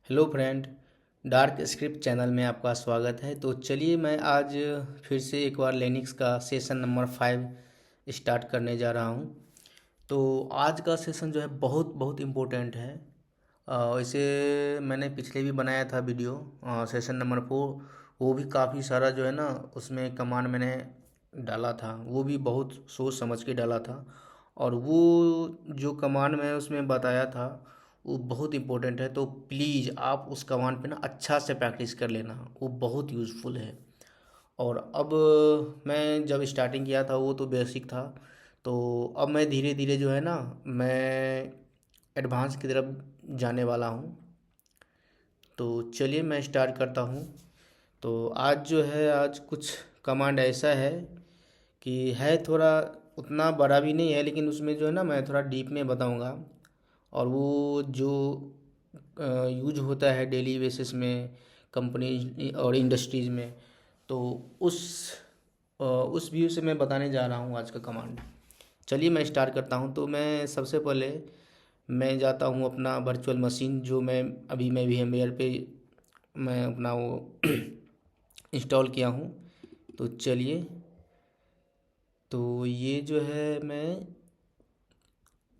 Hello friend. Dark script channel में आपका स्वागत है। तो चलिए मैं आज फिर से एक बार लिनक्स का सेशन नंबर 5 स्टार्ट करने जा रहा हूँ। तो आज का सेशन जो है बहुत बहुत इम्पोर्टेंट है। वैसे मैंने पिछले भी बनाया था वीडियो, सेशन नंबर 4। वो भी काफ़ी सारा जो है ना, उसमें कमांड मैंने डाला था, वो भी बहुत सोच समझ के डाला था। और वो जो कमांड मैं उसमें बताया था वो बहुत इम्पोर्टेंट है। तो प्लीज़ आप उस कमांड पे ना अच्छा से प्रैक्टिस कर लेना, वो बहुत यूज़फुल है। और अब मैं जब स्टार्टिंग किया था वो तो बेसिक था। तो अब मैं धीरे धीरे जो है ना, मैं एडवांस की तरफ जाने वाला हूँ। तो चलिए मैं स्टार्ट करता हूँ। तो आज जो है, आज कुछ कमांड ऐसा है कि है थोड़ा, उतना बड़ा भी नहीं है, लेकिन उसमें जो है ना मैं थोड़ा डीप में बताऊँगा। और वो जो यूज होता है डेली बेसिस में कंपनी और इंडस्ट्रीज़ में। तो उस उस व्यू से मैं बताने जा रहा हूँ आज का कमांड। चलिए मैं स्टार्ट करता हूँ। तो मैं सबसे पहले मैं जाता हूँ अपना वर्चुअल मशीन, जो मैं VMware पे मैं अपना वो इंस्टॉल किया हूँ। तो चलिए, तो ये जो है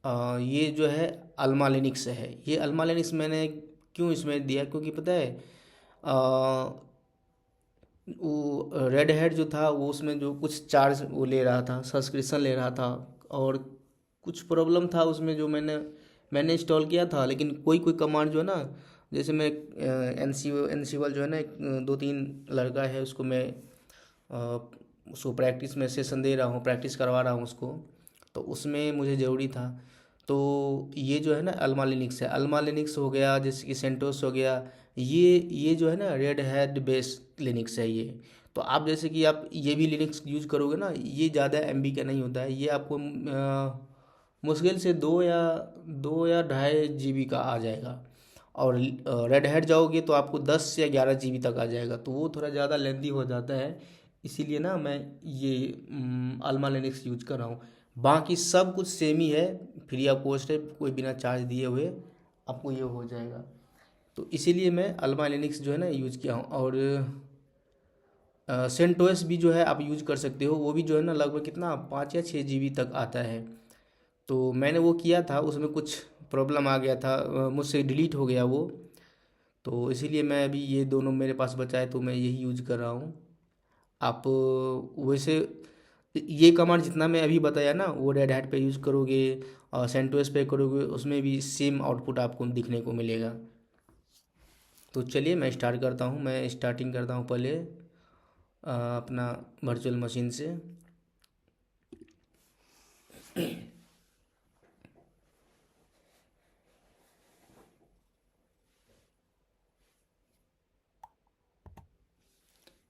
ये जो है अल्मा लिनक्स है। ये अल्मा लिनक्स मैंने क्यों इसमें दिया, क्योंकि पता है वो रेड हैट जो था वो उसमें जो कुछ चार्ज वो ले रहा था, सब्सक्रिप्शन ले रहा था। और कुछ प्रॉब्लम था उसमें, जो मैंने इंस्टॉल किया था, लेकिन कोई कोई कमांड जो है ना, जैसे मैं एनसीवल जो है ना, एक दो तीन लड़का है उसको मैं उसको प्रैक्टिस में सेशन दे रहा हूँ, प्रैक्टिस करवा रहा हूँ उसको। तो उसमें मुझे ज़रूरी था। तो ये जो है ना अल्मा लिनक्स है, अल्मा लिनक्स हो गया, जैसे कि सेंटोस हो गया। ये जो है ना रेड हैट बेस्ड लिनक्स है ये। तो आप जैसे कि आप ये भी लिनक्स यूज करोगे ना, ये ज़्यादा MB का नहीं होता है, ये आपको मुश्किल से 2 या 2.5 GB का आ जाएगा। और रेड हैट जाओगे तो आपको 10 या 11 GB तक आ जाएगा, तो वो थोड़ा ज़्यादा लेंदी हो जाता है। इसीलिए ना मैं ये अल्मा लिनक्स यूज कर रहा हूँ। बाकी सब कुछ सेम ही है, फ्री ऑफ कॉस्ट है, कोई बिना चार्ज दिए हुए आपको ये हो जाएगा। तो इसीलिए मैं अल्मा लिनक्स जो है ना यूज किया हूँ। और सेंटोस भी जो है आप यूज कर सकते हो, वो भी जो है ना लगभग कितना 5 या 6 GB तक आता है। तो मैंने वो किया था, उसमें कुछ प्रॉब्लम आ गया था, मुझसे डिलीट हो गया वो। तो इसीलिए मैं अभी ये दोनों मेरे पास बचा है, तो मैं यही यूज कर रहा हूँ। आप वैसे ये कमांड जितना मैं अभी बताया ना, वो रेड हैट पे यूज़ करोगे और सेंटोस पे करोगे, उसमें भी सेम आउटपुट आपको दिखने को मिलेगा। तो चलिए मैं स्टार्ट करता हूँ। मैं स्टार्टिंग करता हूँ पहले अपना वर्चुअल मशीन से।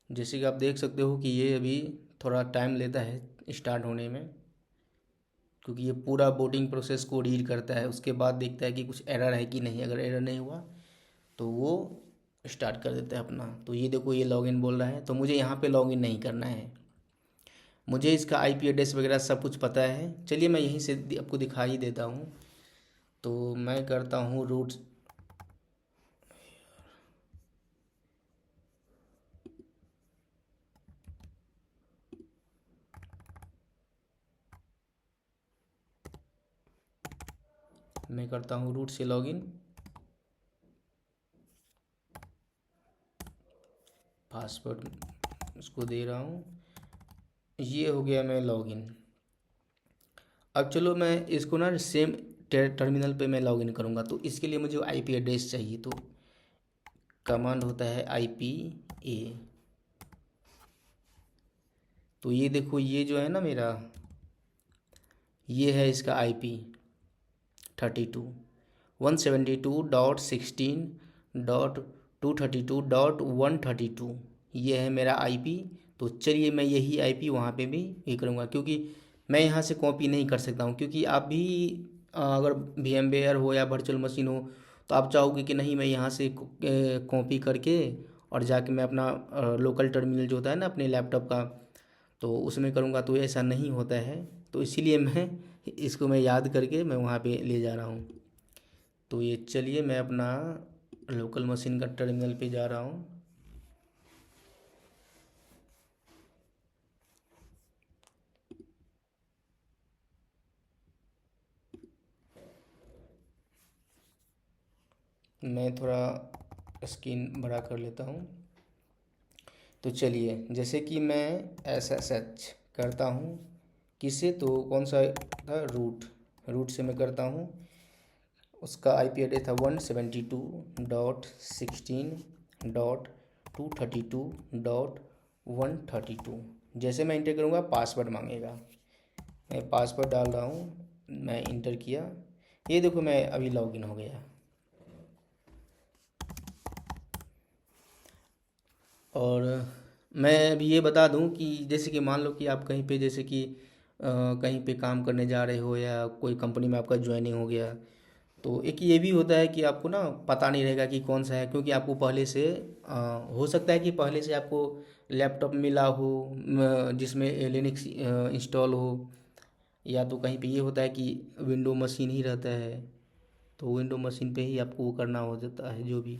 जैसे कि आप देख सकते हो कि ये अभी थोड़ा टाइम लेता है स्टार्ट होने में, क्योंकि ये पूरा बोटिंग प्रोसेस को रीड करता है, उसके बाद देखता है कि कुछ एरर है कि नहीं। अगर एरर नहीं हुआ तो वो स्टार्ट कर देता है अपना। तो ये देखो, ये लॉगिन बोल रहा है, तो मुझे यहाँ पे लॉगिन नहीं करना है। मुझे इसका IP एड्रेस वगैरह सब कुछ पता है। चलिए मैं यहीं से आपको दिखा ही देता हूँ। तो मैं करता हूँ रूट, मैं करता हूँ रूट से लॉगिन, पासवर्ड उसको दे रहा हूँ। ये हो गया मैं लॉगिन। अब चलो मैं इसको ना सेम टर्मिनल पे मैं लॉगिन करूँगा। तो इसके लिए मुझे IP एड्रेस चाहिए। तो कमांड होता है IPA। तो ये देखो, ये जो है ना मेरा, ये है इसका IP 32.172.16.232.132। ये है मेरा IP। तो चलिए मैं यही IP वहाँ पे भी ये करूँगा, क्योंकि मैं यहाँ से कॉपी नहीं कर सकता हूँ। क्योंकि आप भी अगर VMware हो या वर्चुअल मशीन हो, तो आप चाहोगे कि नहीं मैं यहाँ से कॉपी करके और जाके मैं अपना लोकल टर्मिनल जो होता है ना अपने लैपटॉप का, तो उसमें करूँगा। तो ऐसा नहीं होता है। तो इसीलिए मैं इसको मैं याद करके मैं वहाँ पे ले जा रहा हूँ। तो ये चलिए मैं अपना लोकल मशीन का टर्मिनल पे जा रहा हूँ। मैं थोड़ा स्क्रीन बड़ा कर लेता हूँ। तो चलिए, जैसे कि मैं SSH करता हूँ किससे, तो कौन सा था, रूट से मैं करता हूँ। उसका IP एड्रेस था 172.16.232.132। जैसे मैं इंटर करूँगा पासवर्ड मांगेगा। मैं पासवर्ड डाल रहा हूँ, मैं इंटर किया, ये देखो मैं अभी लॉगिन हो गया। और मैं अभी ये बता दूं कि जैसे कि मान लो कि आप कहीं पे, जैसे कि कहीं पे काम करने जा रहे हो या कोई कंपनी में आपका ज्वाइनिंग हो गया, तो एक ये भी होता है कि आपको ना पता नहीं रहेगा कि कौन सा है, क्योंकि आपको पहले से हो सकता है कि पहले से आपको लैपटॉप मिला हो जिसमें लिनक्स इंस्टॉल हो, या तो कहीं पे ये होता है कि विंडो मशीन ही रहता है, तो विंडो मशीन पे ही आपको वो करना हो जाता है, जो भी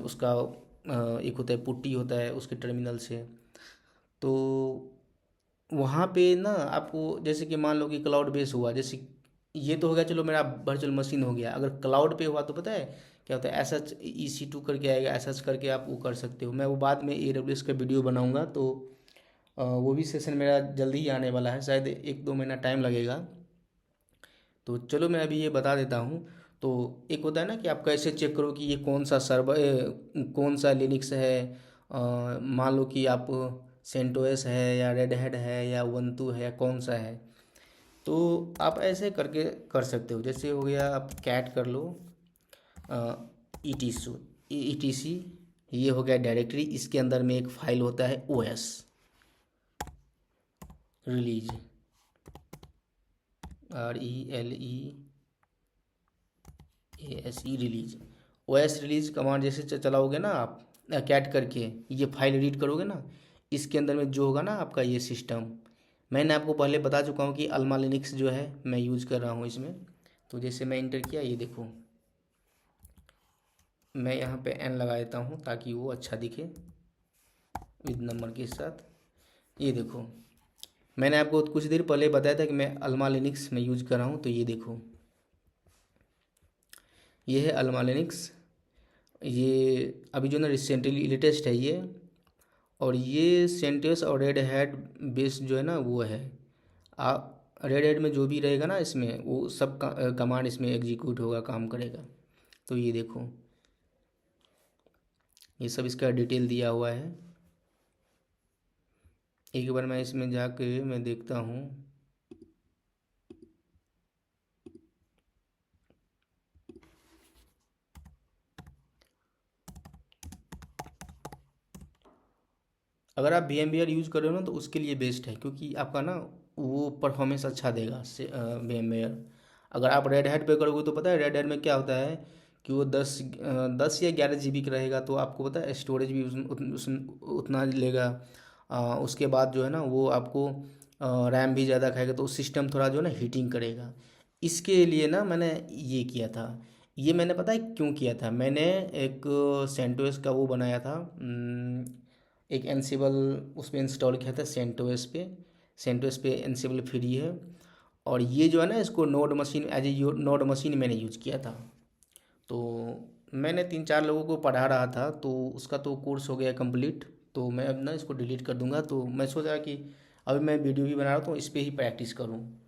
उसका एक होता है पुट्टी होता है उसके टर्मिनल से। तो वहाँ पे ना आपको, जैसे कि मान लो कि क्लाउड बेस हुआ, जैसे ये तो हो गया, चलो मेरा वर्चुअल मशीन हो गया। अगर क्लाउड पे हुआ तो पता है क्या होता है, SH EC2 करके आएगा, SH करके आप वो कर सकते हो। मैं वो बाद में AWS का वीडियो बनाऊंगा, तो वो भी सेशन मेरा जल्दी ही आने वाला है, शायद 1-2 महीना टाइम लगेगा। तो चलो मैं अभी ये बता देता हूँ। तो एक होता है ना कि आप कैसे चेक करो कि ये कौन सा सर्वर, कौन सा लिनक्स है। मान लो कि आप सेंटोस है या रेड हैट है या ubuntu है या कौन सा है, तो आप ऐसे करके कर सकते हो। जैसे हो गया, आप कैट कर लो ETC, ये हो गया डायरेक्टरी। इसके अंदर में एक फाइल होता है OS release, RELEASE release. OS release command जैसे चलाओगे ना आप, कैट करके ये फाइल रीड करोगे ना, इसके अंदर में जो होगा ना आपका ये सिस्टम, मैंने आपको पहले बता चुका हूँ कि अल्मा लिनक्स जो है मैं यूज़ कर रहा हूँ इसमें। तो जैसे मैं इंटर किया, ये देखो मैं यहाँ पे N लगा देता हूँ ताकि वो अच्छा दिखे विद नंबर के साथ। ये देखो, मैंने आपको कुछ देर पहले बताया था कि मैं अल्मा लिनक्स में यूज़ कर रहा हूँ, तो ये देखो ये है अल्मा लिनक्स। ये अभी जो ना रिसेंटली लेटेस्ट है ये, और ये सेंटोस और रेड हैट बेस्ड जो है ना वो है। आप रेड हैट में जो भी रहेगा ना इसमें, वो सब कमांड इसमें एग्जीक्यूट होगा, काम करेगा। तो ये देखो, ये सब इसका डिटेल दिया हुआ है। एक बार मैं इसमें जाके मैं देखता हूँ। अगर आप VMware यूज़ कर रहे हो ना, तो उसके लिए बेस्ट है, क्योंकि आपका ना वो परफॉर्मेंस अच्छा देगा से VMware। अगर आप रेड हैट पे करोगे तो पता है रेड हैट में क्या होता है कि वो 10 या 11 GB का रहेगा, तो आपको पता है स्टोरेज भी उतना लेगा। उसके बाद जो है ना वो आपको रैम भी ज़्यादा खाएगा, तो सिस्टम थोड़ा जो है ना हीटिंग करेगा। इसके लिए ना मैंने ये किया था। ये मैंने पता है क्यों किया था, मैंने एक सेंटोस का वो बनाया था, एक एनसिबल उस पर इंस्टॉल किया था सेंटोस पे एनसिबल फ्री है। और ये जो है ना इसको node machine, as a node machine मैंने यूज किया था। तो मैंने 3-4 लोगों को पढ़ा रहा था, तो उसका तो कोर्स हो गया कंप्लीट। तो मैं अब ना इसको डिलीट कर दूंगा, तो मैं सोच रहा कि अभी मैं वीडियो भी बना रहा हूँ तो इस पर ही प्रैक्टिस करूँ।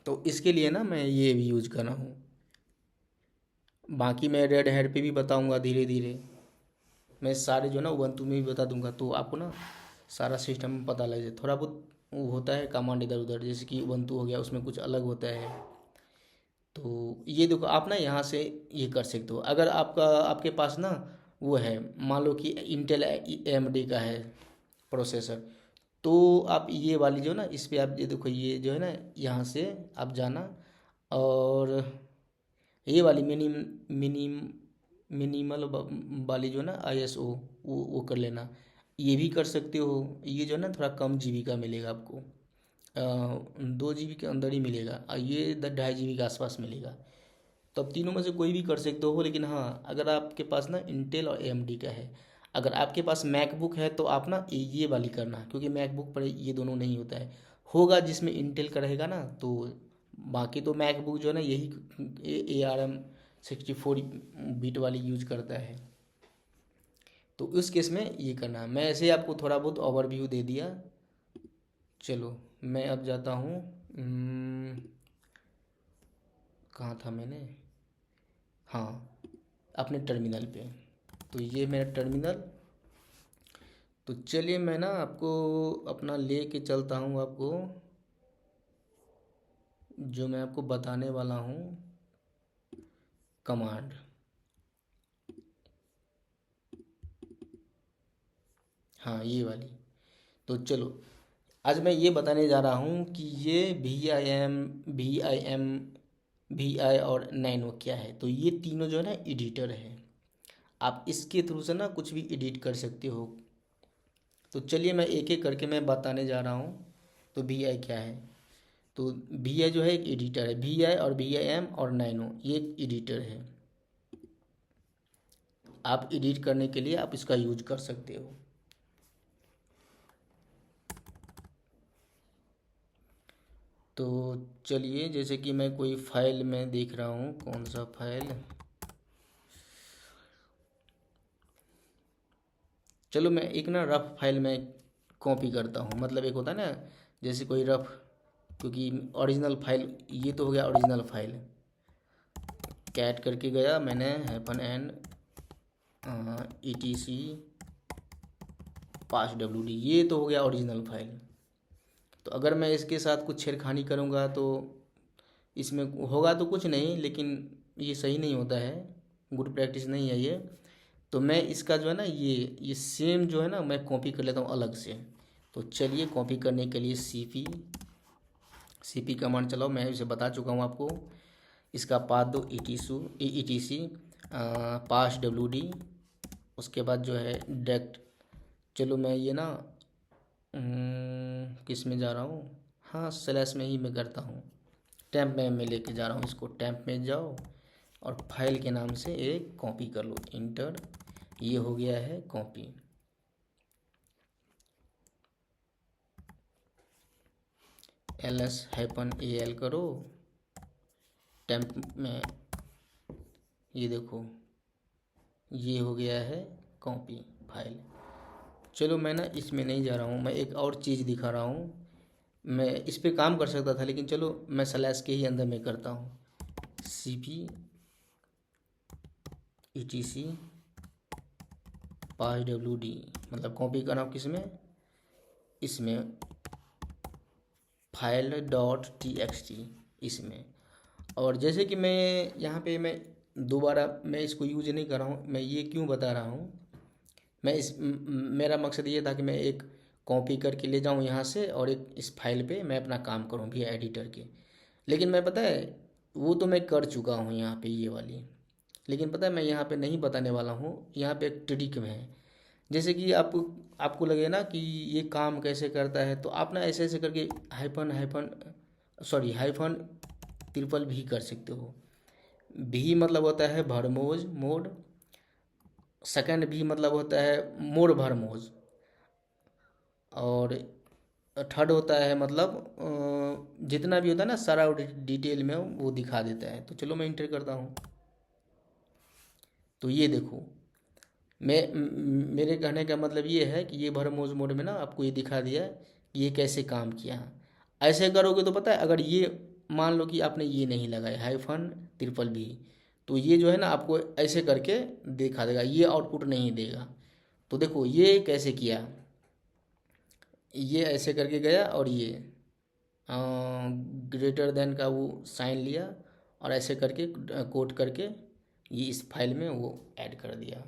तो इसके लिए ना मैं ये भी यूज़ कर रहा हूँ। बाकी मैं रेड हैट पे भी बताऊँगा धीरे धीरे। मैं सारे जो ना ubuntu में भी बता दूंगा, तो आपको ना सारा सिस्टम पता लग जाए। थोड़ा बहुत वो होता है कमांड इधर उधर, जैसे कि ubuntu हो गया, उसमें कुछ अलग होता है। तो ये देखो, आप ना यहाँ से ये कर सकते हो। अगर आपके पास ना वो है, मान लो कि इंटेल AMD का है प्रोसेसर, तो आप ये वाली जो ना इस पे आप ये देखो, ये जो है ना यहाँ से आप जाना, और ये वाली मिनिम मिनिमल वाली जो ना ISO, वो कर लेना। ये भी कर सकते हो। ये जो है ना थोड़ा कम GB का मिलेगा आपको, 2 GB के अंदर ही मिलेगा, और ये 2.5 GB के आसपास मिलेगा। तो अब तीनों में से कोई भी कर सकते हो, लेकिन हाँ अगर आपके पास ना इंटेल और एएमडी का है। अगर आपके पास मैकबुक है तो आप ना ये वाली करना, क्योंकि मैकबुक पर ये दोनों नहीं होता है। होगा जिसमें इंटेल का रहेगा ना, तो बाकी तो मैकबुक जो है ना यही ARM 64 बिट वाली यूज करता है। तो उस केस में ये करना है। मैं ऐसे ही आपको थोड़ा बहुत ओवरव्यू दे दिया। चलो मैं अब जाता हूँ, कहाँ था मैंने, हाँ अपने टर्मिनल पे। तो ये मेरा टर्मिनल। तो चलिए मैं ना आपको अपना ले के चलता हूँ, आपको जो मैं आपको बताने वाला हूँ कमांड। हाँ ये वाली। तो चलो आज मैं ये बताने जा रहा हूँ कि ये VI और नैनो क्या है। तो ये तीनों जो है ना एडिटर है, आप इसके थ्रू से ना कुछ भी एडिट कर सकते हो। तो चलिए मैं एक एक करके मैं बताने जा रहा हूँ। तो VI क्या है, तो VI जो है एक एडिटर है। VI और VIM और नैनो ये एक एडिटर है। आप एडिट करने के लिए आप इसका यूज कर सकते हो। तो चलिए जैसे कि मैं कोई फाइल में देख रहा हूँ, कौन सा फाइल, चलो मैं एक ना रफ फाइल में कॉपी करता हूँ। मतलब एक होता है ना जैसे कोई रफ, क्योंकि ओरिजिनल फाइल ये तो हो गया ओरिजिनल फाइल। कैट करके गया मैंने -n etc pass.wd, ये तो हो गया ओरिजिनल फाइल। तो अगर मैं इसके साथ कुछ छेड़खानी करूँगा तो इसमें होगा तो कुछ नहीं, लेकिन ये सही नहीं होता है, गुड प्रैक्टिस नहीं है ये। तो मैं इसका जो है ना ये सेम जो है ना मैं कॉपी कर लेता हूँ अलग से। तो चलिए कॉपी करने के लिए cp कमांड चलाओ। मैं इसे बता चुका हूँ आपको। इसका पाथ दो etc pass.wd। उसके बाद जो है डायरेक्ट, चलो मैं ये ना किस में जा रहा हूँ, हाँ स्लैश में ही मैं करता हूँ। टैम्प में मैं लेके जा रहा हूँ इसको। टैम्प में जाओ और फाइल के नाम से एक कॉपी कर लो, इंटर। ये हो गया है कॉपी। -al करो टैम्प में, ये देखो ये हो गया है कॉपी फाइल। चलो मैं ना इसमें नहीं जा रहा हूँ, मैं एक और चीज़ दिखा रहा हूँ। मैं इस पे काम कर सकता था, लेकिन चलो मैं स्लैश के ही अंदर में करता हूँ। cp etc pass.wd, मतलब कॉपी कर रहा हूँ किसमें, इसमें file.txt इसमें। और जैसे कि मैं यहाँ पे मैं दोबारा मैं इसको यूज नहीं कर रहा हूँ। मैं ये क्यों बता रहा हूँ, मैं मेरा मकसद ये था कि मैं एक कॉपी करके ले जाऊँ यहाँ से और एक इस फाइल पे मैं अपना काम करूँ भी एडिटर के। लेकिन मैं पता है वो तो मैं कर चुका हूँ यहाँ पे ये वाली। लेकिन पता है मैं यहाँ पे नहीं बताने वाला हूँ। यहाँ पे एक ट्रिक में है, जैसे कि आपको लगे ना कि ये काम कैसे करता है, तो आप ना ऐसे ऐसे करके हाइफन ट्रिपल भी कर सकते हो। भी मतलब होता है भरमोज मोड, सेकंड भी मतलब होता है मोर भरमोज, और थर्ड होता है मतलब जितना भी होता है ना सारा डिटेल में वो दिखा देता है। तो चलो मैं इंटर करता हूँ। तो ये देखो मेरे कहने का मतलब ये है कि ये भरमोज मोड में ना आपको ये दिखा दिया कि ये कैसे काम किया। ऐसे करोगे तो पता है, अगर ये मान लो कि आपने ये नहीं लगाया हाइफन ट्रिपल भी, तो ये जो है ना आपको ऐसे करके दिखा देगा, ये आउटपुट नहीं देगा। तो देखो ये कैसे किया, ये ऐसे करके गया और ये ग्रेटर देन का वो साइन लिया और ऐसे करके कोट करके ये इस फाइल में वो ऐड कर दिया।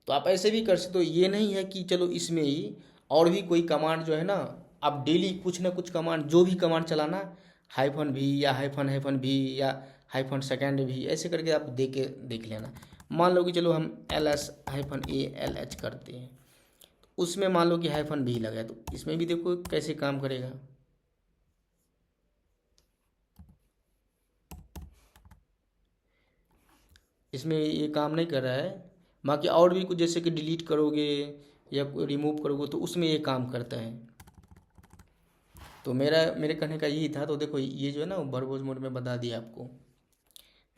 तो आप ऐसे भी कर सकते हो। ये नहीं है कि चलो इसमें ही और भी कोई कमांड जो है ना, आप डेली कुछ ना कुछ कमांड, जो भी कमांड चलाना, हाइफन भी या हाइफन हाइफन भी या हाइफन सेकेंड भी, ऐसे करके आप देख लेना। मान लो कि चलो हम -ALH करते हैं, उसमें मान लो कि हाइफन भी लगा है, तो इसमें भी देखो कैसे काम करेगा। इसमें ये काम नहीं कर रहा है। बाकी और भी कुछ जैसे कि डिलीट करोगे या रिमूव करोगे तो उसमें ये काम करता है। तो मेरे कहने का यही था। तो देखो ये जो है ना वर्बोज मोड में बता दिया आपको।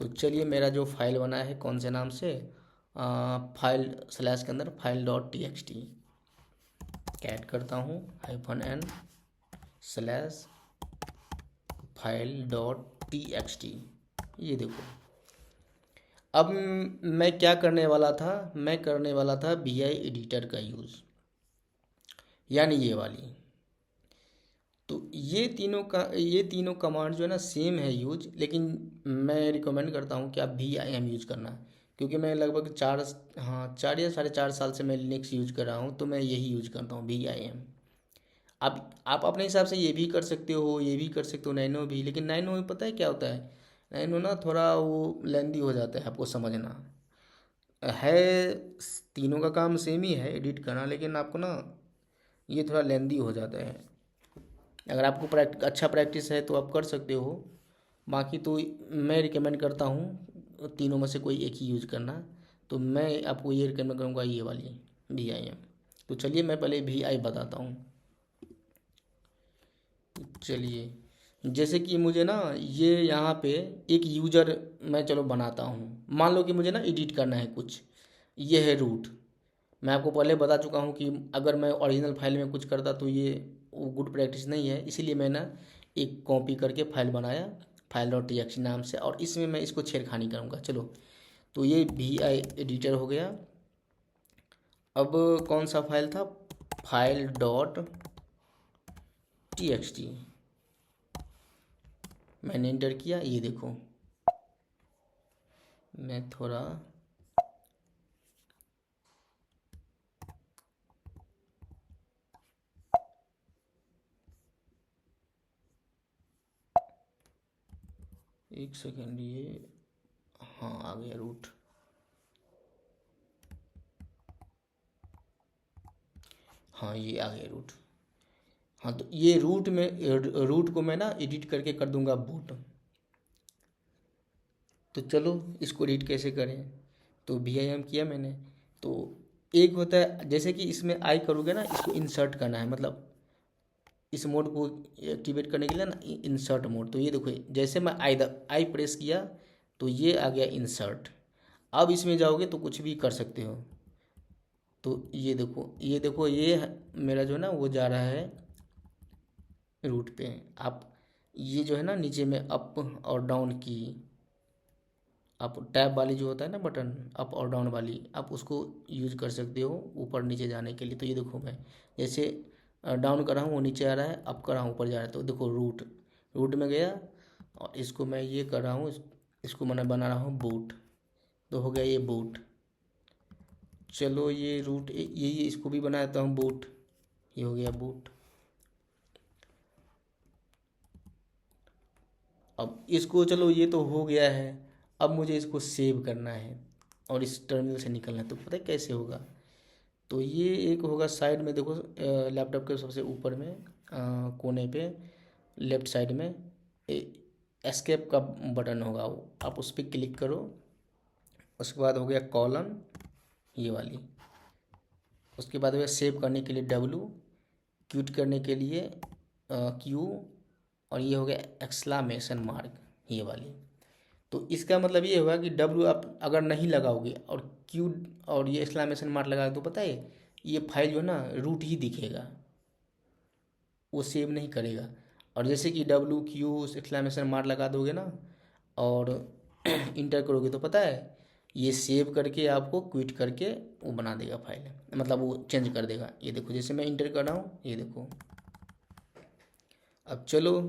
तो चलिए मेरा जो फाइल बना है कौन से नाम से, फाइल स्लैश के अंदर file dot T X T cat करता हूँ -n slash file dot T X T. ये देखो अब मैं क्या करने वाला था, मैं करने वाला था वी आई एडिटर का यूज़, यानी ये वाली। तो ये तीनों कमांड जो है ना सेम है यूज, लेकिन मैं रिकमेंड करता हूँ कि आप वी आई एम यूज़ करना। क्योंकि मैं लगभग 4 या 4.5 साल से मैं लिनक्स यूज कर रहा हूँ, तो मैं यही यूज करता हूँ वी आई एम। आप अपने हिसाब से ये भी कर सकते हो, ये भी कर सकते हो, नैनो भी। लेकिन नैनो में पता है क्या होता है, नैनो ना थोड़ा वो लेंदी हो जाता है आपको समझना है। तीनों का काम सेम ही है एडिट करना, लेकिन आपको ना ये थोड़ा लेंदी हो जाता है। अगर आपको अच्छा प्रैक्टिस है तो आप कर सकते हो। बाकी तो मैं रिकमेंड करता हूँ तीनों में से कोई एक ही यूज़ करना। तो मैं आपको ये रिकमेंड करूँगा ये वाली वी आई एम। तो चलिए मैं पहले वी आई बताता हूँ। चलिए जैसे कि मुझे ना ये यहाँ पे एक यूज़र मैं चलो बनाता हूँ। मान लो कि मुझे ना एडिट करना है कुछ, ये है रूट। मैं आपको पहले बता चुका हूँ कि अगर मैं ओरिजिनल फाइल में कुछ करता तो ये वो गुड प्रैक्टिस नहीं है। इसीलिए मैं ना एक कॉपी करके फाइल बनाया फाइल डॉट टी एक्स नाम से, और इसमें मैं इसको छेड़खानी करूँगा। चलो तो ये वी आई एडिटर हो गया। अब कौन सा फाइल था, file dot T X T मैंने इंटर किया। ये देखो मैं थोड़ा एक सेकेंड, ये हाँ आ गया रूट। हाँ ये आ गया रूट। हाँ तो ये रूट को मैं ना एडिट करके कर दूंगा बूट। तो चलो इसको रीड कैसे करें। तो वी आई एम किया मैंने। तो एक होता है जैसे कि इसमें आई करोगे ना, इसको इंसर्ट करना है, मतलब इस मोड को एक्टिवेट करने के लिए ना इंसर्ट मोड। तो ये देखो जैसे मैं आई प्रेस किया तो ये आ गया इंसर्ट। अब इसमें जाओगे तो कुछ भी कर सकते हो। तो ये देखो ये मेरा जो है ना वो जा रहा है रूट पे। आप ये जो है ना नीचे में अप और डाउन की, आप टैब वाली जो होता है ना बटन अप और डाउन वाली, आप उसको यूज कर सकते हो ऊपर नीचे जाने के लिए। तो ये देखो मैं जैसे डाउन कर रहा हूँ वो नीचे आ रहा है, अप कर रहा हूँ ऊपर जा रहा है। तो देखो रूट रूट में गया, और इसको मैं ये कर रहा हूँ, इसको मैं बना रहा हूँ बूट। तो हो गया ये बूट। चलो ये रूट ये इसको भी बना देता हूँ बूट। ये हो गया बूट। अब इसको चलो ये तो हो गया है। अब मुझे इसको सेव करना है और इस टर्मिनल से निकलना है। तो पता है कैसे होगा, तो ये एक होगा साइड में देखो, लैपटॉप के सबसे ऊपर में कोने पे लेफ्ट साइड में एस्केप का बटन होगा, वो आप उस पर क्लिक करो। उसके बाद हो गया कॉलन ये वाली। उसके बाद हो गया सेव करने के लिए डब्लू, क्यूट करने के लिए क्यू, और ये हो गया एक्सक्लामेशन मार्क ये वाली। तो इसका मतलब ये होगा कि डब्लू आप अगर नहीं लगाओगे और क्यू और ये एक्सक्लामेशन मार्क लगा तो पता है ये फाइल जो है ना रूट ही दिखेगा, वो सेव नहीं करेगा। और जैसे कि डब्लू क्यू एक्सक्लामेशन मार्क लगा दोगे ना और इंटर करोगे तो पता है ये सेव करके आपको क्विट करके वो बना देगा फाइल, मतलब वो चेंज कर देगा। ये देखो जैसे मैं इंटर कर रहा हूँ, ये देखो। अब चलो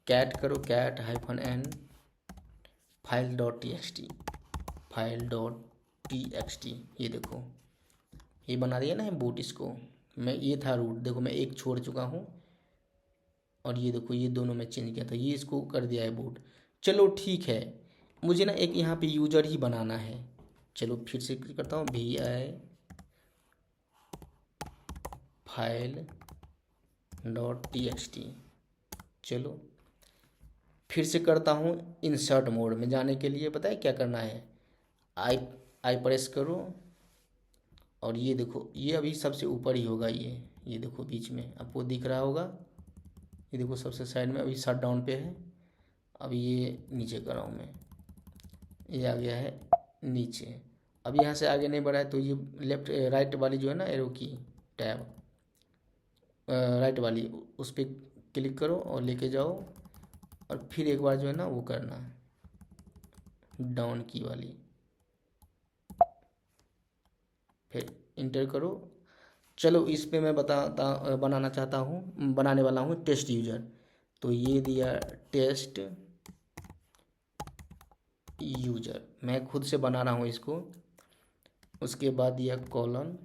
कैट करो, cat -n file dot T X T file dot T X T. ये देखो ये बना दिया ना है बूट। इसको मैं ये था रूट, देखो मैं एक छोड़ चुका हूँ, और ये देखो ये दोनों में चेंज किया था, ये इसको कर दिया है बूट। चलो ठीक है, मुझे ना एक यहाँ पे यूजर ही बनाना है। चलो फिर से करता हूँ V I file dot T X T. चलो फिर से करता हूँ इंसर्ट मोड में जाने के लिए पता है क्या करना है, आई आई प्रेस करो और ये देखो ये अभी सबसे ऊपर ही होगा, ये देखो बीच में आपको दिख रहा होगा, ये देखो सबसे साइड में अभी शट डाउन पे है। अब ये नीचे कर रहा हूँ मैं, ये आ गया है नीचे। अब यहाँ से आगे नहीं बढ़ा है तो ये लेफ्ट राइट वाली जो है ना एरो की टैब, राइट वाली उस पर क्लिक करो और लेके जाओ और फिर एक बार जो है ना वो करना डाउन की वाली, फिर इंटर करो। चलो इस पे मैं बनाना चाहता हूँ, बनाने वाला हूँ टेस्ट यूजर। तो ये दिया टेस्ट यूजर, मैं खुद से बना रहा हूँ इसको। उसके बाद दिया कॉलन,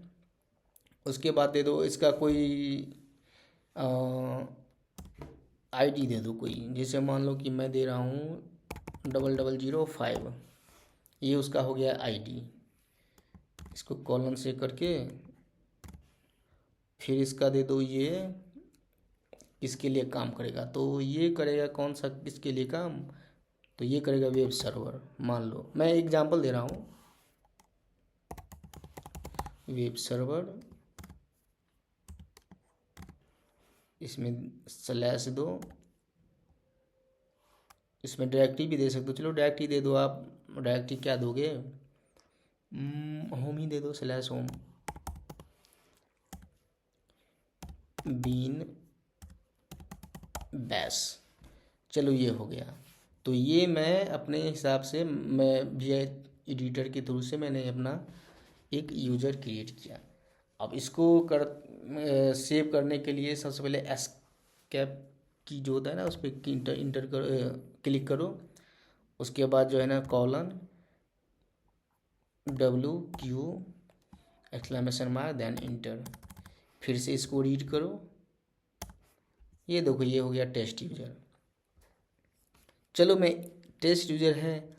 उसके बाद दे दो इसका कोई आईडी दे दो कोई, जैसे मान लो कि मैं दे रहा हूँ 0005, ये उसका हो गया आईडी। इसको कॉलन से करके फिर इसका दे दो, ये किसके लिए काम करेगा, तो ये करेगा कौन सा किसके लिए काम, तो ये करेगा वेब सर्वर। मान लो मैं एग्जांपल दे रहा हूँ, वेब सर्वर, इसमें स्लैश दो, इसमें डायरेक्टरी भी दे सकते हो, चलो डायरेक्टरी दे दो आप। डायरेक्टरी क्या दोगे, होम ही दे दो, स्लैश होम बीन बैश। चलो ये हो गया। तो ये मैं अपने हिसाब से मैं वी एडिटर के थ्रू से मैंने अपना एक यूज़र क्रिएट किया। अब इसको सेव करने के लिए सबसे पहले एस्केप की जो होता है ना उस पर इंटर इंटर कर क्लिक करो। उसके बाद जो है ना colon WQ exclamation mark then enter, फिर से इसको रीड करो। ये देखो ये हो गया टेस्ट यूज़र। चलो मैं टेस्ट यूज़र है,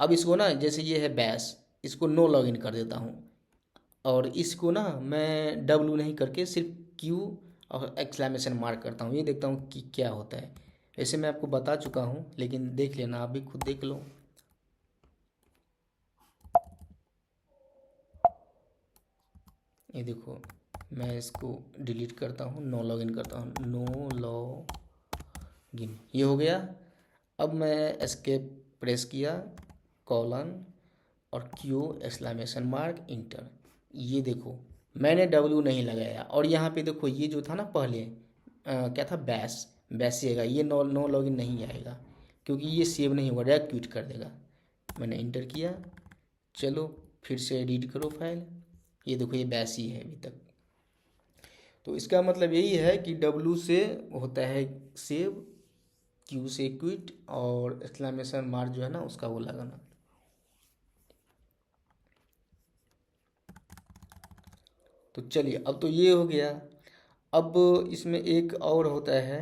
अब इसको ना जैसे ये है बैश, इसको नो लॉगिन कर देता हूँ और इसको ना मैं W नहीं करके सिर्फ Q और एक्सक्लेमेशन मार्क करता हूँ, ये देखता हूँ कि क्या होता है। वैसे मैं आपको बता चुका हूँ लेकिन देख लेना, आप भी खुद देख लो। ये देखो मैं इसको डिलीट करता हूँ, नो लॉगिन करता हूँ, नो लॉगिन, ये हो गया। अब मैं एस्केप प्रेस किया, कॉलन और Q एक्सक्लेमेशन मार्क इंटर। ये देखो मैंने W नहीं लगाया और यहाँ पे देखो ये जो था ना पहले क्या था बैश, बैश आएगा, ये नो लॉगिन नहीं आएगा क्योंकि ये सेव नहीं होगा, डायरेक्ट क्विट कर देगा। मैंने इंटर किया, चलो फिर से एडिट करो फाइल, ये देखो ये बैश ही है अभी तक। तो इसका मतलब यही है कि W से होता है सेव, Q से क्विट और एक्सक्लेमेशन मार्क जो है ना उसका वो लगाना। तो चलिए अब तो ये हो गया। अब इसमें एक और होता है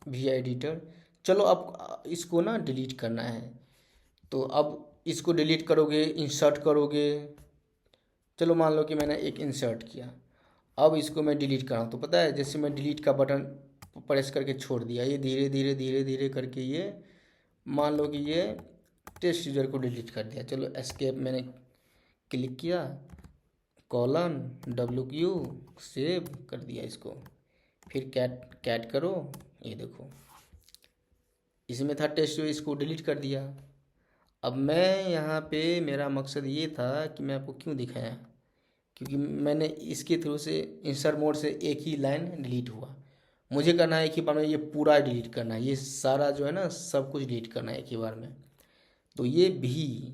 वी एडिटर। चलो अब इसको ना डिलीट करना है, तो अब इसको डिलीट करोगे, इंसर्ट करोगे। चलो मान लो कि मैंने एक इंसर्ट किया, अब इसको मैं डिलीट कर रहा हूँ, तो पता है जैसे मैं डिलीट का बटन प्रेस करके छोड़ दिया, ये धीरे धीरे धीरे धीरे करके ये मान लो कि ये टेस्ट यूजर को डिलीट कर दिया। चलो एस्केप मैंने क्लिक किया, कॉलन WQ सेव कर दिया इसको, फिर कैट करो, ये देखो इसमें था टेस्ट, इसको डिलीट कर दिया। अब मैं यहाँ पे मेरा मकसद ये था कि मैं आपको क्यों दिखाया, क्योंकि मैंने इसके थ्रू से इंसर्ट मोड से एक ही लाइन डिलीट हुआ, मुझे करना है एक ही बार में ये पूरा डिलीट करना है, ये सारा जो है ना सब कुछ डिलीट करना है एक ही बार में। तो ये भी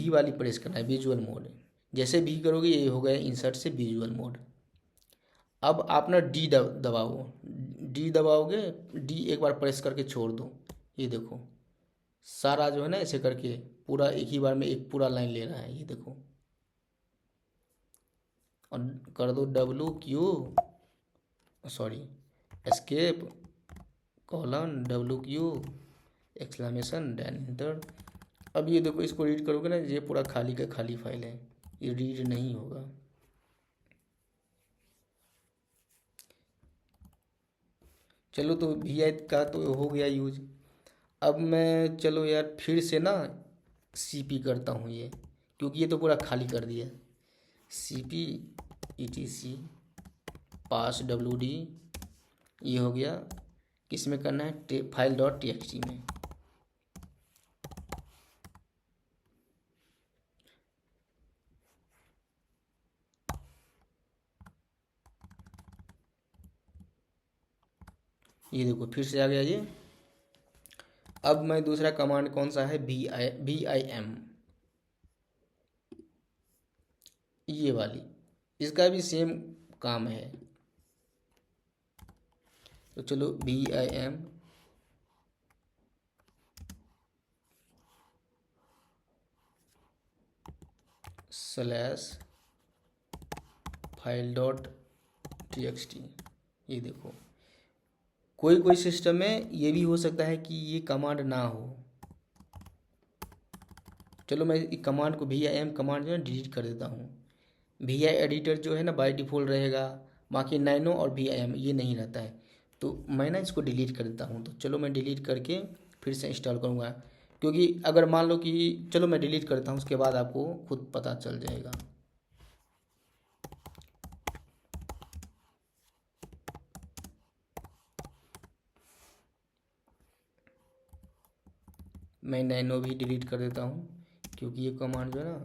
वाली प्रेस करना है, विजुअल मोड। जैसे भी करोगे ये हो गया इंसर्ट से विजुअल मोड। अब आप ना दबाओ, डी दबाओगे, डी एक बार प्रेस करके छोड़ दो, ये देखो सारा जो है ना ऐसे करके पूरा एक ही बार में एक पूरा लाइन ले रहा है, ये देखो। और कर दो WQ sorry escape colon WQ exclamation then enter. अब ये देखो इसको रीड करोगे ना, ये पूरा खाली का खाली फाइल है, ये रीड नहीं होगा। चलो तो VI का तो हो गया यूज। अब मैं चलो यार फिर से ना cp करता हूँ ये, क्योंकि ये तो पूरा खाली कर दिया। cp etc पास wd, ये हो गया। किस में करना है? फाइल डॉट txt में। ये देखो फिर से आ गया ये। अब मैं दूसरा कमांड कौन सा है? vim, ये वाली, इसका भी सेम काम है। तो चलो vim slash file dot txt। ये देखो, कोई कोई सिस्टम में ये भी हो सकता है कि ये कमांड ना हो। चलो मैं इस कमांड को vim कमांड जो है डिलीट कर देता हूँ। vi एडिटर जो है ना बाय डिफ़ॉल्ट रहेगा, बाकी नैनो और vim ये नहीं रहता है। तो मैं ना इसको डिलीट कर देता हूँ। तो चलो मैं डिलीट करके फिर से इंस्टॉल करूँगा, क्योंकि अगर मान लो कि, चलो मैं डिलीट करता हूँ, उसके बाद आपको खुद पता चल जाएगा। मैं नैनो भी डिलीट कर देता हूँ, क्योंकि ये कमांड जो है ना,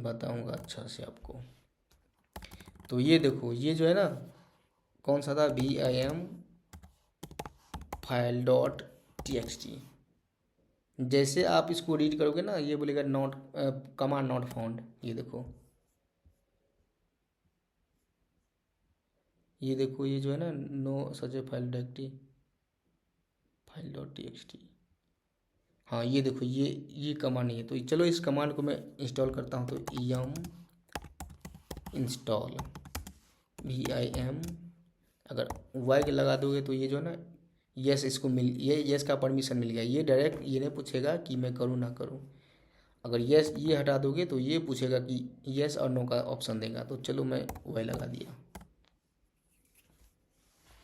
बताऊँगा अच्छा से आपको। तो ये देखो, ये जो है ना कौन सा था? vim file dot txt। जैसे आप इसको रीड करोगे ना, ये बोलेगा नॉट कमांड नॉट फाउंड। ये देखो, ये देखो, ये जो है ना no such a file directory file dot txt। हाँ ये देखो, ये कमांड नहीं है। तो चलो इस कमांड को मैं इंस्टॉल करता हूँ। तो yum इंस्टॉल vim, अगर वाई के लगा दोगे तो ये जो है ना, यस, इसको मिल, ये यस का परमिशन मिल गया। ये डायरेक्ट ये नहीं पूछेगा कि मैं करूँ ना करूँ। अगर यस ये हटा दोगे तो ये पूछेगा कि यस और नो का ऑप्शन देगा। तो चलो मैं वाई लगा दिया।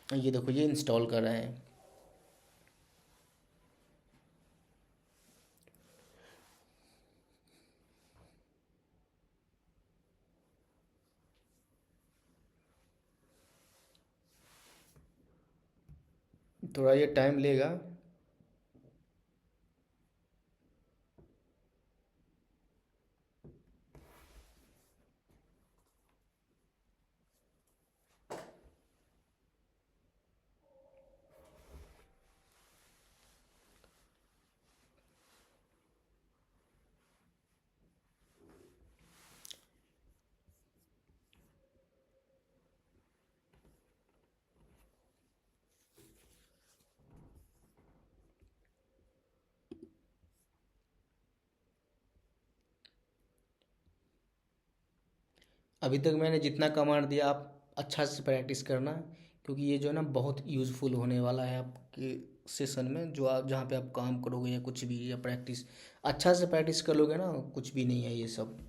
ये देखो, ये इंस्टॉल कर रहा है। थोड़ा ये टाइम लेगा। अभी तक मैंने जितना कमांड दिया, आप अच्छा से प्रैक्टिस करना, क्योंकि ये जो है ना बहुत यूज़फुल होने वाला है आपके सेशन में। जो आप जहाँ पे आप काम करोगे या कुछ भी, या प्रैक्टिस अच्छा से प्रैक्टिस कर लोगे ना, कुछ भी नहीं है ये सब।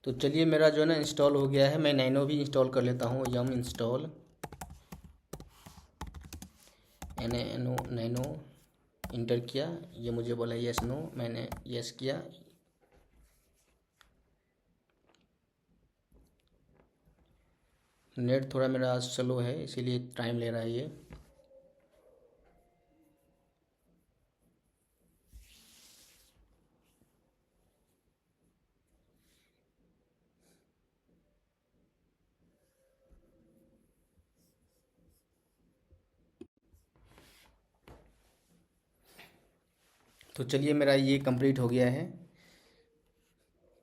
तो चलिए, मेरा जो है ना इंस्टॉल हो गया है। मैं नैनो भी इंस्टॉल कर लेता हूँ। यम इंस्टॉल नैनो, नैनो इंटर किया, ये मुझे बोला यस नो, मैंने यस किया। नेट थोड़ा मेरा आज स्लो है, इसीलिए टाइम ले रहा है ये। तो चलिए, मेरा ये कंप्लीट हो गया है।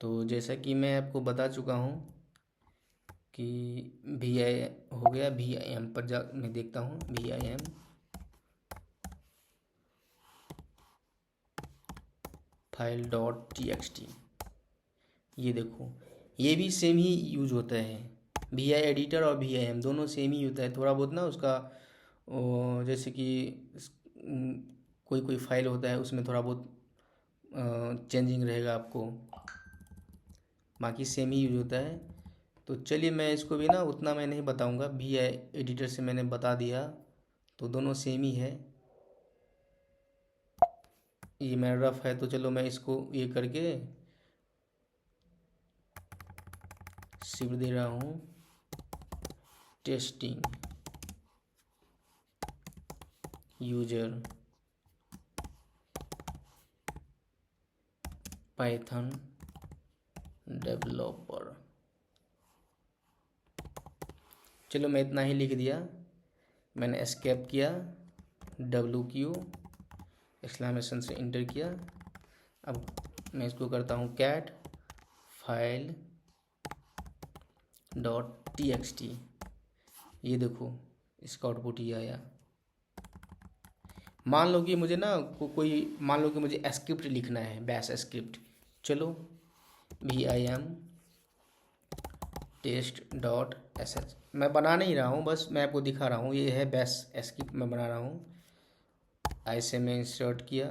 तो जैसा कि मैं आपको बता चुका हूँ कि वी आई हो गया। vim पर जा मैं देखता हूँ, vim फाइल डॉट txt। ये देखो, ये भी सेम ही यूज होता है, वी आई एडिटर और वी आई एम दोनों सेम ही होता है। थोड़ा बहुत ना उसका जैसे कि कोई कोई फाइल होता है उसमें थोड़ा बहुत चेंजिंग रहेगा आपको, बाकी सेम ही यूज होता है। तो चलिए मैं इसको भी ना उतना मैं नहीं बताऊंगा, वी आई एडिटर से मैंने बता दिया, तो दोनों सेम ही है। ये मेरा रफ है, तो चलो मैं इसको ये करके शिफ्ट दे रहा हूँ टेस्टिंग यूजर पाइथन डेवलपर। चलो मैं इतना ही लिख दिया, मैंने एस्केप किया, WQ एक्सक्लेमेशन से इंटर किया। अब मैं इसको करता हूँ कैट फाइल .txt। ये देखो इसका आउटपुट ये आया। मान लो कि मुझे ना कोई मान लो कि मुझे स्क्रिप्ट लिखना है, बैश स्क्रिप्ट। चलो VIM test.sh मैं बना नहीं रहा हूँ, बस मैं आपको दिखा रहा हूँ। ये है बैश स्क्रिप्ट मैं बना रहा हूँ। ऐसे में इंसर्ट किया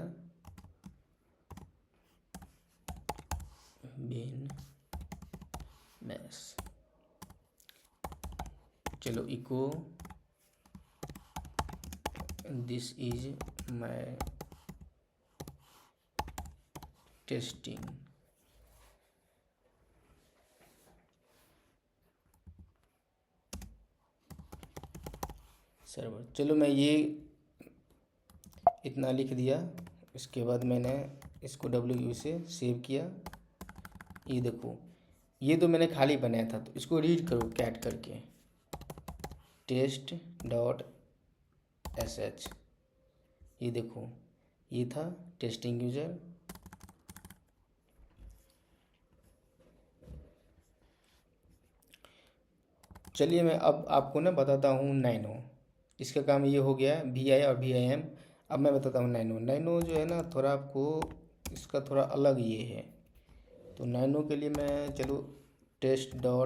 बिन बैश। चलो echo this is my testing server. चलो मैं ये इतना लिख दिया। इसके बाद मैंने इसको WQ से सेव किया। ये देखो ये तो मैंने खाली बनाया था, तो इसको रीड करो कैट करके test.sh। ये देखो ये था टेस्टिंग यूजर। चलिए मैं अब आपको ना बताता हूँ नैनो। इसका काम ये हो गया VI और VIM। अब मैं बताता हूँ नैनो। नैनो जो है ना थोड़ा आपको इसका थोड़ा अलग ये है। तो नैनो के लिए मैं चलो test.text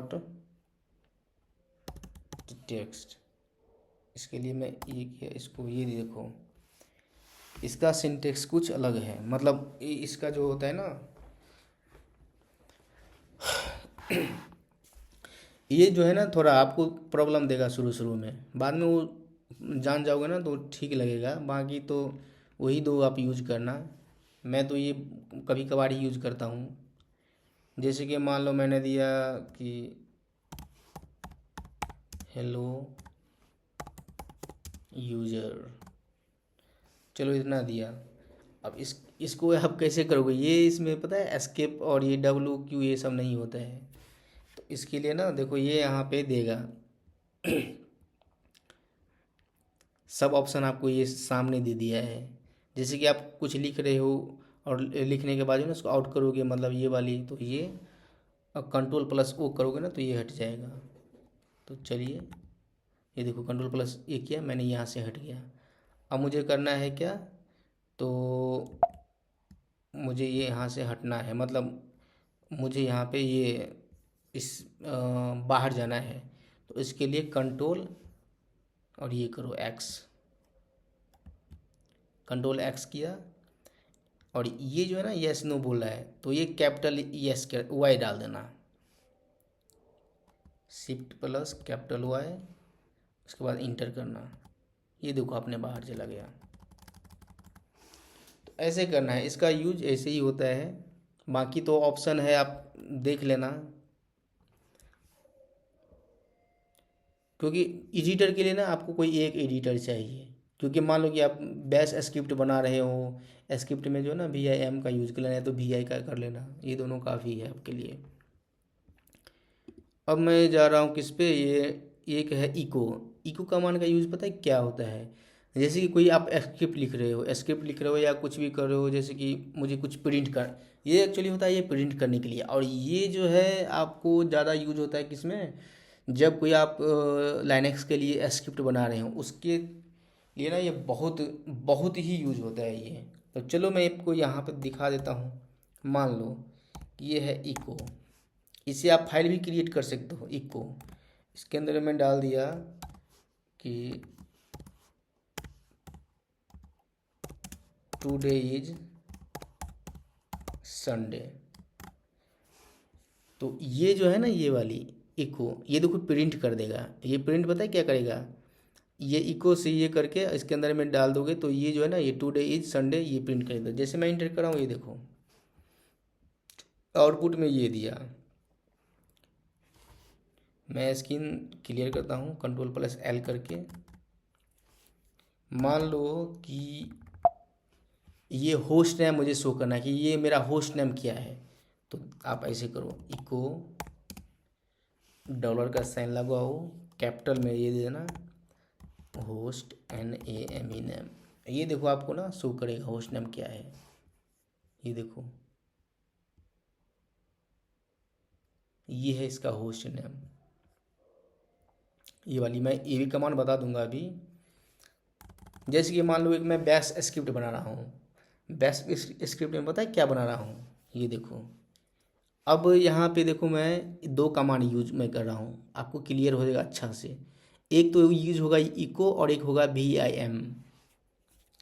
इसके लिए मैं ये किया, इसको ये देखो इसका सिंटेक्स कुछ अलग है। मतलब इसका जो होता है ना ये जो है ना थोड़ा आपको प्रॉब्लम देगा शुरू शुरू में, बाद में वो जान जाओगे ना तो ठीक लगेगा। बाकी तो वही दो आप यूज करना। मैं तो ये कभी कभार ही यूज करता हूँ। जैसे कि मान लो मैंने दिया कि हेलो यूजर, चलो इतना दिया। अब इसको आप कैसे करोगे, ये इसमें पता है एस्केप और ये WQ ये सब नहीं होता है। तो इसके लिए ना देखो ये यहाँ पे देगा सब ऑप्शन आपको ये सामने दे दिया है। जैसे कि आप कुछ लिख रहे हो और लिखने के बाद ना उसको आउट करोगे, मतलब ये वाली, तो ये Ctrl+O करोगे ना तो ये हट जाएगा। तो चलिए ये देखो Ctrl+A किया मैंने, यहाँ से हट गया। अब मुझे करना है क्या, तो मुझे ये यहाँ से हटना है, मतलब मुझे यहाँ पे ये इस बाहर जाना है। तो इसके लिए कंट्रोल और ये करो X, Ctrl+X किया। और ये जो है ना यस नो बोल रहा है, तो ये कैपिटल यस Y डाल देना, Shift+Y, उसके बाद इंटर करना। ये देखो आपने बाहर चला गया। तो ऐसे करना है, इसका यूज ऐसे ही होता है। बाकी तो ऑप्शन है आप देख लेना, क्योंकि एडिटर के लिए ना आपको कोई एक एडिटर चाहिए। क्योंकि मान लो कि आप बैश स्क्रिप्ट बना रहे हो, स्क्रिप्ट में जो है ना VIM का यूज़ कर लेना है तो VI का कर लेना, ये दोनों काफ़ी है आपके लिए। अब मैं जा रहा हूँ किस पे, ये एक है इको। इको कमांड का यूज़ पता है क्या होता है। जैसे कि कोई आप स्क्रिप्ट लिख रहे हो या कुछ भी कर रहे हो, जैसे कि मुझे कुछ प्रिंट कर, ये एक्चुअली होता है ये प्रिंट करने के लिए। और ये जो है आपको ज़्यादा यूज होता है किसमें, जब कोई आप लाइनेक्स के लिए स्क्रिप्ट बना रहे हो उसके लिए ना ये बहुत बहुत ही यूज होता है ये। तो चलो मैं आपको यहाँ पर दिखा देता हूँ। मान लो ये है इको, इसे आप फाइल भी क्रिएट कर सकते हो इको। इसके अंदर मैं डाल दिया कि टुडे इज संडे। तो ये जो है ना, ये वाली इको, ये देखो प्रिंट कर देगा। ये प्रिंट पता है क्या करेगा, ये इको से ये करके इसके अंदर में डाल दोगे तो ये जो है ना, ये टुडे इज संडे ये प्रिंट कर देगा। जैसे मैं इंटर कर रहा हूँ, ये देखो आउटपुट में ये दिया। मैं स्क्रीन क्लियर करता हूँ Ctrl+L करके। मान लो कि ये होस्ट नेम मुझे शो करना है कि ये मेरा होस्ट नेम क्या है, तो आप ऐसे करो इको डॉलर का साइन लगाओ, कैपिटल में ये दे देना होस्ट NAME नेम। ये देखो आपको ना शो करेगा होस्ट नेम क्या है। ये देखो ये है इसका होस्ट नेम। ये वाली मैं ये भी कमांड बता दूंगा अभी। जैसे कि मान लो एक मैं बैश स्क्रिप्ट बना रहा हूँ। बैश स्क्रिप्ट में पता है क्या बना रहा हूँ, ये देखो। अब यहाँ पे देखो मैं दो कमांड यूज मैं कर रहा हूँ, आपको क्लियर हो जाएगा अच्छा से। एक तो यूज होगा इको और एक होगा VIM।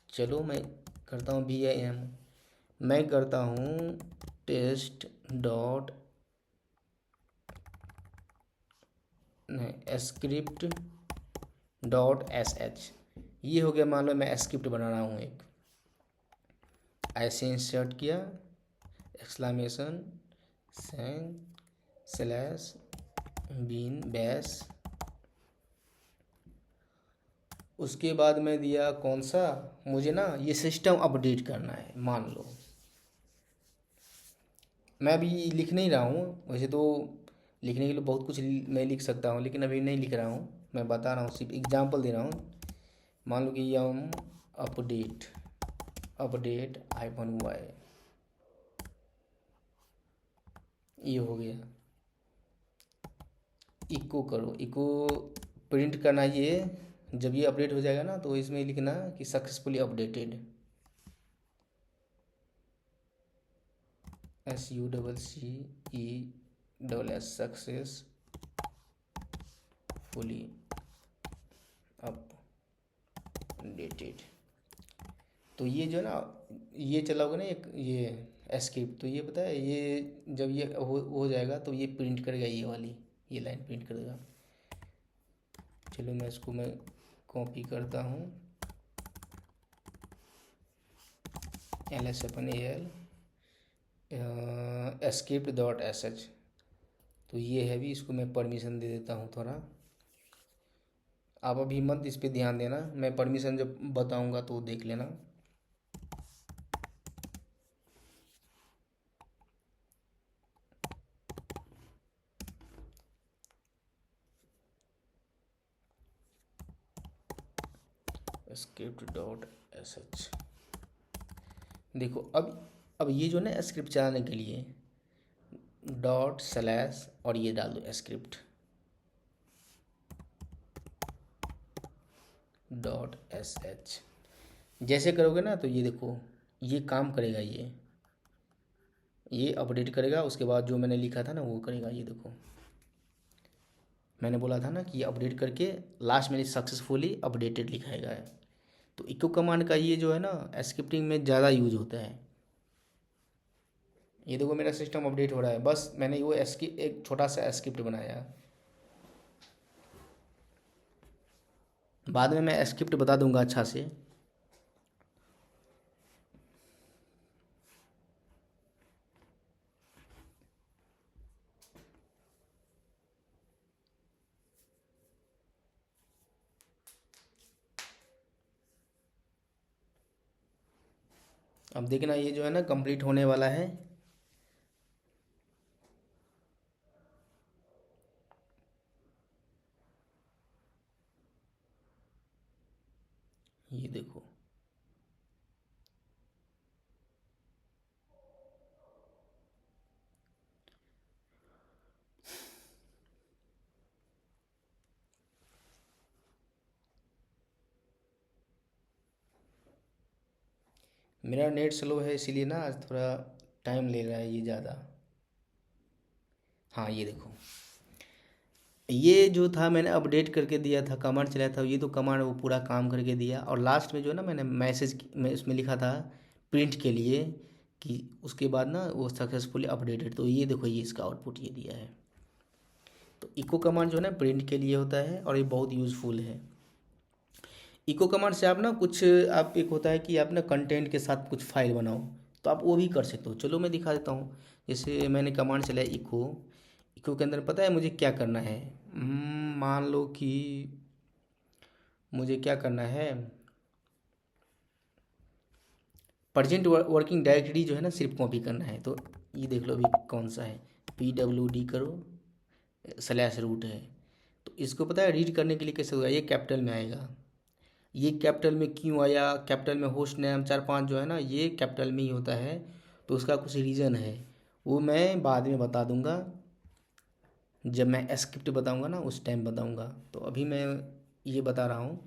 चलो मैं करता हूँ VIM। मैं करता हूँ test dot script dot SH। ये हो गया, मान लो मैं स्क्रिप्ट बना रहा हूँ एक। ऐसे इंसर्ट किया एक्सक्लामेशन स्लैश बीन बैश। उसके बाद मैं दिया कौन सा, मुझे ना ये सिस्टम अपडेट करना है। मान लो मैं अभी लिख नहीं रहा हूँ, वैसे तो लिखने के लिए बहुत कुछ मैं लिख सकता हूँ, लेकिन अभी नहीं लिख रहा हूँ। मैं बता रहा हूँ, सिर्फ एग्जांपल दे रहा हूँ। मान लो कि यम अपडेट अपडेट -y ये हो गया। इको करो, इको प्रिंट करना ये। जब ये अपडेट हो जाएगा ना तो इसमें लिखना कि successfully updated, SUCCESS successfully updated. तो ये जो है ना, ये चला होगा ना एक ये स्क्रिप्ट, तो ये पता है ये जब ये हो जाएगा तो ये प्रिंट करेगा, ये वाली ये लाइन प्रिंट करेगा। चलो मैं इसको मैं कॉपी करता हूँ LS/AL script.sh। तो ये है भी, इसको मैं परमिशन दे देता हूँ थोड़ा। आप अभी मत इस पर ध्यान देना, मैं परमिशन जब बताऊँगा तो देख लेना। script.sh देखो। अब ये जो ना स्क्रिप्ट चलाने के लिए डॉट स्लैश और ये डाल दो स्क्रिप्ट .sh। जैसे करोगे ना तो ये देखो ये काम करेगा। ये अपडेट करेगा, उसके बाद जो मैंने लिखा था ना वो करेगा। ये देखो मैंने बोला था ना कि ये अपडेट करके लास्ट में सक्सेसफुली अपडेटेड लिखाएगा। तो इको कमांड का ये जो है ना स्क्रिप्टिंग में ज़्यादा यूज होता है। ये देखो मेरा सिस्टम अपडेट हो रहा है, बस मैंने वो एक छोटा सा स्क्रिप्ट बनाया। बाद में मैं स्क्रिप्ट बता दूंगा अच्छा से। अब देखना ये जो है ना कंप्लीट होने वाला है। ये देखो मेरा नेट स्लो है इसीलिए ना आज थोड़ा टाइम ले रहा है ये ज़्यादा। हाँ ये देखो, ये जो था मैंने अपडेट करके दिया था, कमांड चलाया था, ये तो कमांड वो पूरा काम करके दिया। और लास्ट में जो है ना मैंने मैसेज में उसमें लिखा था प्रिंट के लिए कि उसके बाद ना वो सक्सेसफुली अपडेटेड। तो ये देखो, ये इसका आउटपुट ये दिया है। तो इको कमांड जो है ना प्रिंट के लिए होता है और ये बहुत यूज़फुल है। इको कमांड से आप ना कुछ, आप एक होता है कि आप ना कंटेंट के साथ कुछ फाइल बनाओ, तो आप वो भी कर सकते हो। चलो मैं दिखा देता हूँ। जैसे मैंने कमांड चलाया इको, इको के अंदर पता है मुझे क्या करना है। मान लो कि मुझे क्या करना है, प्रजेंट वर्किंग डायरेक्टरी जो है ना सिर्फ कॉपी करना है। तो ये देख लो अभी कौन सा है, PWD करो /रूट है। तो इसको पता है रीड करने के लिए कैसे होगा, ये कैपिटल में आएगा। ये कैपिटल में क्यों आया, कैपिटल में होस्ट नेम 4-5 जो है ना ये कैपिटल में ही होता है। तो उसका कुछ रीज़न है, वो मैं बाद में बता दूंगा, जब मैं स्क्रिप्ट बताऊंगा ना उस टाइम बताऊंगा। तो अभी मैं ये बता रहा हूँ।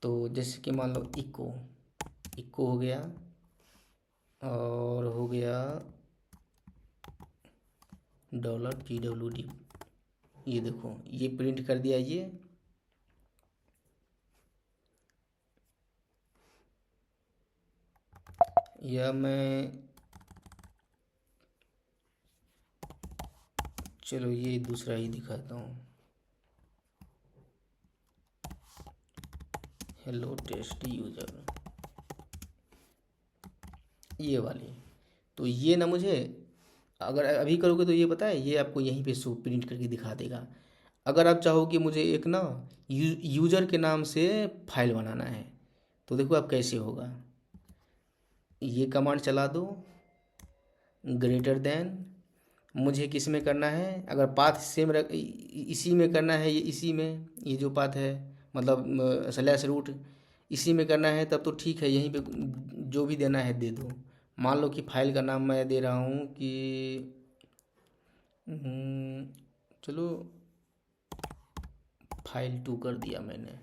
तो जैसे कि मान लो इको, इको हो गया और हो गया $PWD। ये देखो ये प्रिंट कर दिया ये। या मैं, चलो ये दूसरा ही दिखाता हूँ, हेलो टेस्ट यूज़र, ये वाली। तो ये ना मुझे, अगर अभी करोगे तो ये पता है ये आपको यहीं पे शो प्रिंट करके दिखा देगा। अगर आप चाहो कि मुझे एक ना यूज़र के नाम से फाइल बनाना है, तो देखो आप कैसे होगा। ये कमांड चला दो, ग्रेटर देन, मुझे किस में करना है, अगर पाथ सेम रख इसी में करना है, ये इसी में, ये जो पाथ है मतलब /रूट इसी में करना है, तब तो ठीक है, यहीं पे जो भी देना है दे दो। मान लो कि फाइल का नाम मैं दे रहा हूँ कि चलो file2 कर दिया मैंने,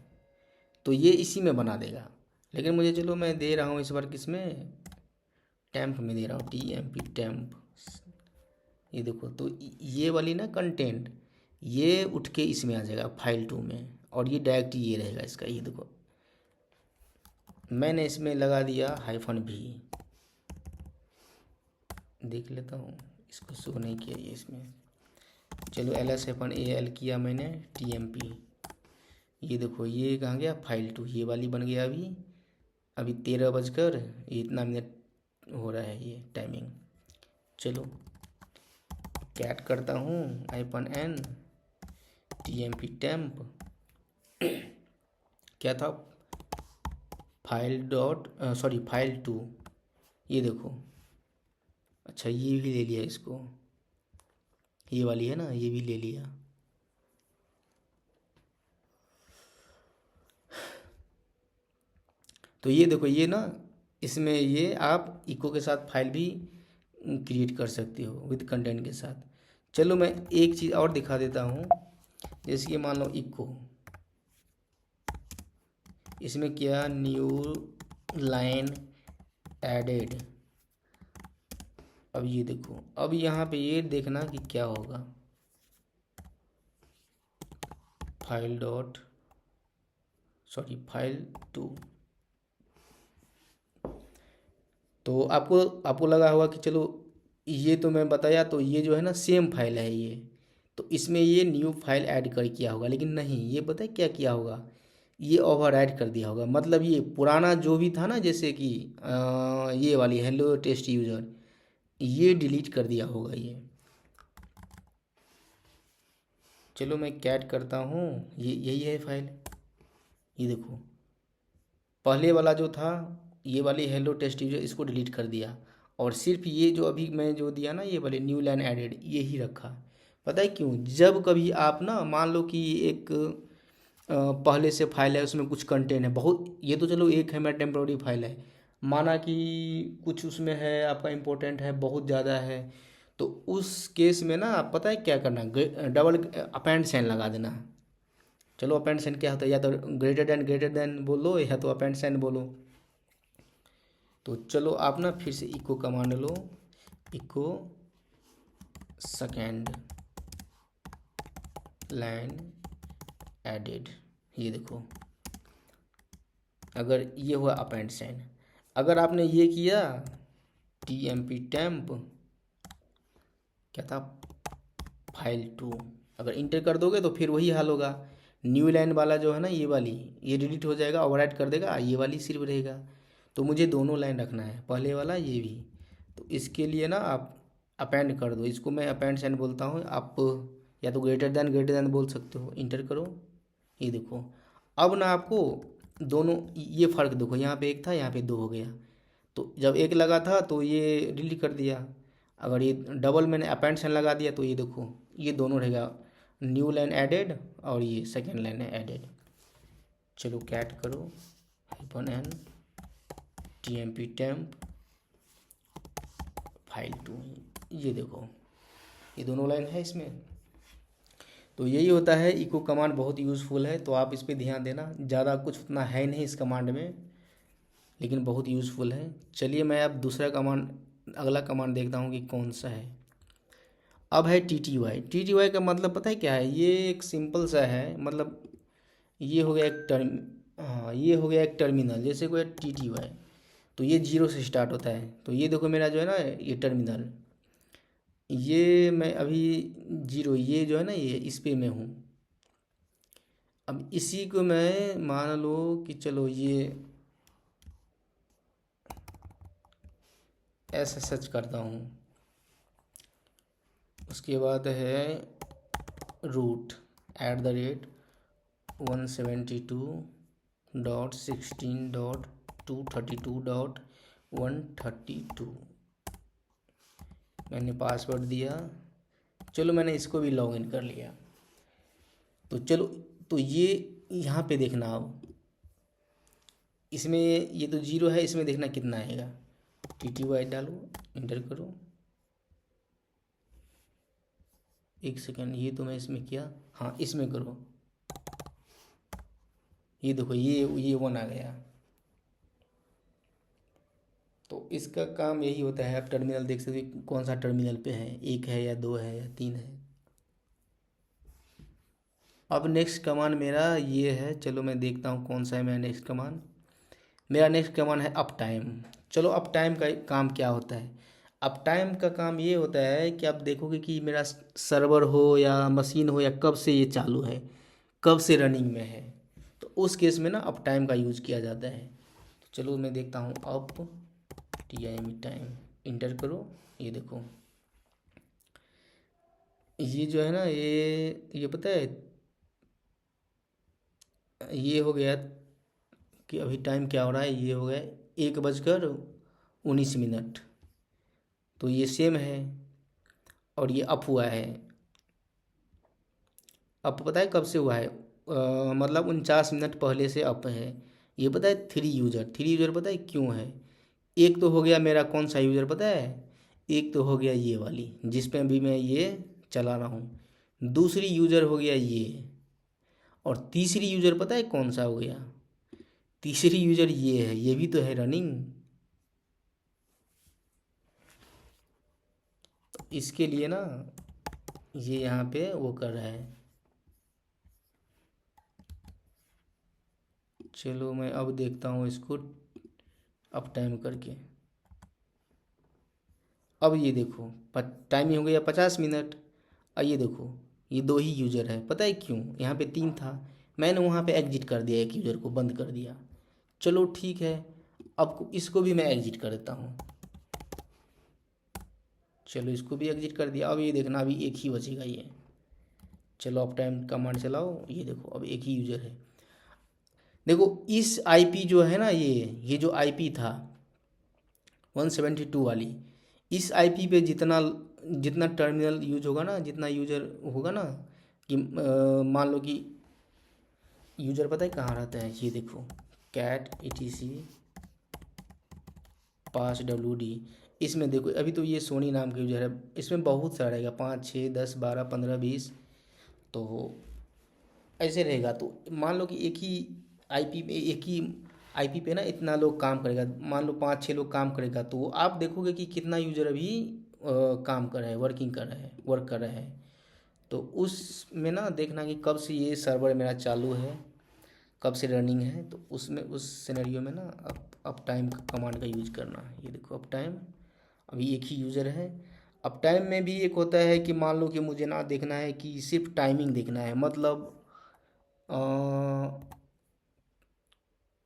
तो ये इसी में बना देगा। लेकिन मुझे, चलो मैं दे रहा हूँ इस बार किस में, टैम्प में दे रहा हूँ, TMP टैम्प। ये देखो, तो ये वाली ना कंटेंट ये उठ के इसमें आ जाएगा file2 में, और ये डायरेक्ट ये रहेगा इसका। ये देखो मैंने इसमें लगा दिया -v, देख लेता हूँ, इसको शो नहीं किया ये इसमें। चलो -al किया मैंने, TMP। ये देखो ये कहाँ गया, file2, ये वाली बन गया। अभी 13 बजकर इतना मिनट हो रहा है ये टाइमिंग। चलो कैट करता हूँ -n TMP टैम्प, क्या था, file2। ये देखो, अच्छा ये भी ले लिया इसको, ये वाली है ना, ये भी ले लिया। तो ये देखो ये ना, इसमें ये आप इको के साथ फाइल भी क्रिएट कर सकते हो विद कंटेंट के साथ। चलो मैं एक चीज़ और दिखा देता हूँ। जैसे कि मान लो इको, इसमें क्या, न्यू लाइन एडेड। अब ये देखो, अब यहाँ पे ये देखना कि क्या होगा, file2। तो आपको लगा होगा कि चलो ये तो मैं बताया, तो ये जो है ना सेम फाइल है ये, तो इसमें ये न्यू फाइल ऐड कर किया होगा। लेकिन नहीं, ये पता है क्या किया होगा, ये ओवर ऐड कर दिया होगा। मतलब ये पुराना जो भी था ना, जैसे कि ये वाली हेलो टेस्ट यूज़र, ये डिलीट कर दिया होगा ये। चलो मैं कैट करता हूँ, ये यही है फाइल। ये देखो पहले वाला जो था, ये वाली हेलो टेस्ट यूजर, इसको डिलीट कर दिया, और सिर्फ ये जो अभी मैं जो दिया ना, ये वाले न्यू लाइन एडेड, ये ही रखा। पता है क्यों, जब कभी आप ना मान लो कि एक पहले से फाइल है, उसमें कुछ कंटेंट है बहुत, ये तो चलो एक है मेरा टेम्प्रोरी फाइल है, माना कि कुछ उसमें है आपका इम्पोर्टेंट है, बहुत ज़्यादा है, तो उस केस में ना आप पता है क्या करना, डबल अपेंड साइन लगा देना। चलो अपेंड साइन क्या होता है, या तो ग्रेटर देन बोलो, या तो अपेंड साइन बोलो। तो चलो आप ना फिर से इको कमांड लो, इको सेकेंड, लाइन एडेड, ये देखो, अगर ये हुआ अपेंड साइन, अगर आपने ये किया टीएमपी टेम्प क्या था फाइल टू, अगर इंटर कर दोगे तो फिर वही हाल होगा, न्यू लाइन वाला जो है ना ये वाली, ये डिलीट हो जाएगा, ओवरराइट कर देगा, ये वाली सिर्फ रहेगा। तो मुझे दोनों लाइन रखना है, पहले वाला ये भी। तो इसके लिए ना आप अपेंड कर दो, इसको मैं अपेंड साइन बोलता हूँ, आप या तो ग्रेटर देन बोल सकते हो। इंटर करो, ये देखो, अब ना आपको दोनों ये फ़र्क देखो, यहाँ पे एक था, यहाँ पे दो हो गया। तो जब एक लगा था तो ये डिलीट कर दिया, अगर ये डबल मैंने अपेंड साइन लगा दिया तो ये देखो ये दोनों रहेगा, न्यू लाइन एडेड और ये सेकेंड लाइन है एडेड। चलो कैट करो -n TMP temp file two, ये देखो ये दोनों लाइन है इसमें। तो यही होता है, इको कमांड बहुत यूज़फुल है, तो आप इस पर ध्यान देना। ज़्यादा कुछ उतना है नहीं इस कमांड में, लेकिन बहुत यूज़फुल है। चलिए मैं अब दूसरा कमांड, अगला कमांड देखता हूँ कि कौन सा है। अब है TTY। TTY का मतलब पता है क्या है, ये एक सिंपल सा है, मतलब ये हो गया एक हाँ ये हो गया एक टर्मिनल, जैसे कोई TTY, तो ये जीरो से स्टार्ट होता है। तो ये देखो मेरा जो है ना ये टर्मिनल, ये मैं अभी जीरो, ये जो है ना ये इस पे मैं हूँ। अब इसी को मैं मान लो कि चलो ये ऐसा सर्च करता हूँ, उसके बाद है रूट @172.16.232.132, मैंने पासवर्ड दिया। चलो मैंने इसको भी लॉगिन कर लिया। तो चलो, तो ये यहाँ पे देखना, अब इसमें ये तो जीरो है, इसमें देखना कितना आएगा। TTY डालो, इंटर करो, एक सेकेंड, ये तो मैं इसमें किया, हाँ इसमें करो, ये देखो ये 1 आ गया। तो इसका काम यही होता है, आप टर्मिनल देख सकते हो कौन सा टर्मिनल पे है, एक है या दो है या तीन है। अब नेक्स्ट कमांड मेरा ये है, चलो मैं देखता हूँ कौन सा है मेरा नेक्स्ट कमांड। मेरा नेक्स्ट कमांड है अप टाइम। चलो अप टाइम का काम क्या होता है, अप टाइम का काम ये होता है कि आप देखोगे कि मेरा सर्वर हो या मशीन हो या कब से ये चालू है, कब से रनिंग में है, तो उस केस में ना अप टाइम का यूज़ किया जाता है। तो चलो मैं देखता हूँ, अप टाइम, इंटर करो, ये देखो ये जो है ना ये पता है ये हो गया कि अभी टाइम क्या हो रहा है, ये हो गया 1:19। तो ये सेम है, और ये अप हुआ है। अप पता है कब से हुआ है, मतलब 49 मिनट पहले से अप है। ये पता है 3 यूज़र पता है क्यों है, एक तो हो गया मेरा कौन सा यूज़र पता है, एक तो हो गया ये वाली जिस पे अभी मैं ये चला रहा हूँ, दूसरी यूज़र हो गया ये, और तीसरी यूज़र पता है कौन सा हो गया, तीसरी यूज़र ये है, ये भी तो है रनिंग। तो इसके लिए ना ये यहाँ पे वो कर रहा है। चलो मैं अब देखता हूँ इसको अप टाइम करके। अब ये देखो टाइम हो गया 50 मिनट। और ये देखो ये दो ही यूज़र है, पता है क्यों, यहाँ पे तीन था, मैंने वहाँ पे एग्जिट कर दिया, एक यूज़र को बंद कर दिया। चलो ठीक है, अब इसको भी मैं एग्जिट कर देता हूँ। चलो इसको भी एग्जिट कर दिया। अब ये देखना अभी एक ही बचेगा ये। चलो अप टाइम कमांड चलाओ, ये देखो अब एक ही यूज़र है। देखो इस आईपी जो है ना ये जो आईपी था 172 वाली, इस आईपी पे जितना जितना टर्मिनल यूज होगा ना, जितना यूज़र होगा ना, कि मान लो कि यूज़र पता है कहाँ रहता है, ये देखो कैट etc पास WD, इसमें देखो अभी तो ये सोनी नाम का यूज़र है, इसमें बहुत सारा रहेगा 5 6 10 12 15 20, तो ऐसे रहेगा। तो मान लो कि एक ही आईपी पे ना इतना लोग काम करेगा, मान लो 5 6 लोग काम करेगा, तो आप देखोगे कि कितना यूज़र अभी काम कर रहा है, वर्क कर रहा है। तो उसमें ना देखना कि कब से ये सर्वर मेरा चालू है, कब से रनिंग है। तो उसमें उस सिनेरियो में ना अप टाइम कमांड का यूज करना है। ये देखो अप टाइम, अभी एक ही यूज़र है। अप टाइम में भी एक होता है कि मान लो कि मुझे ना देखना है कि सिर्फ टाइमिंग देखना है, मतलब अ,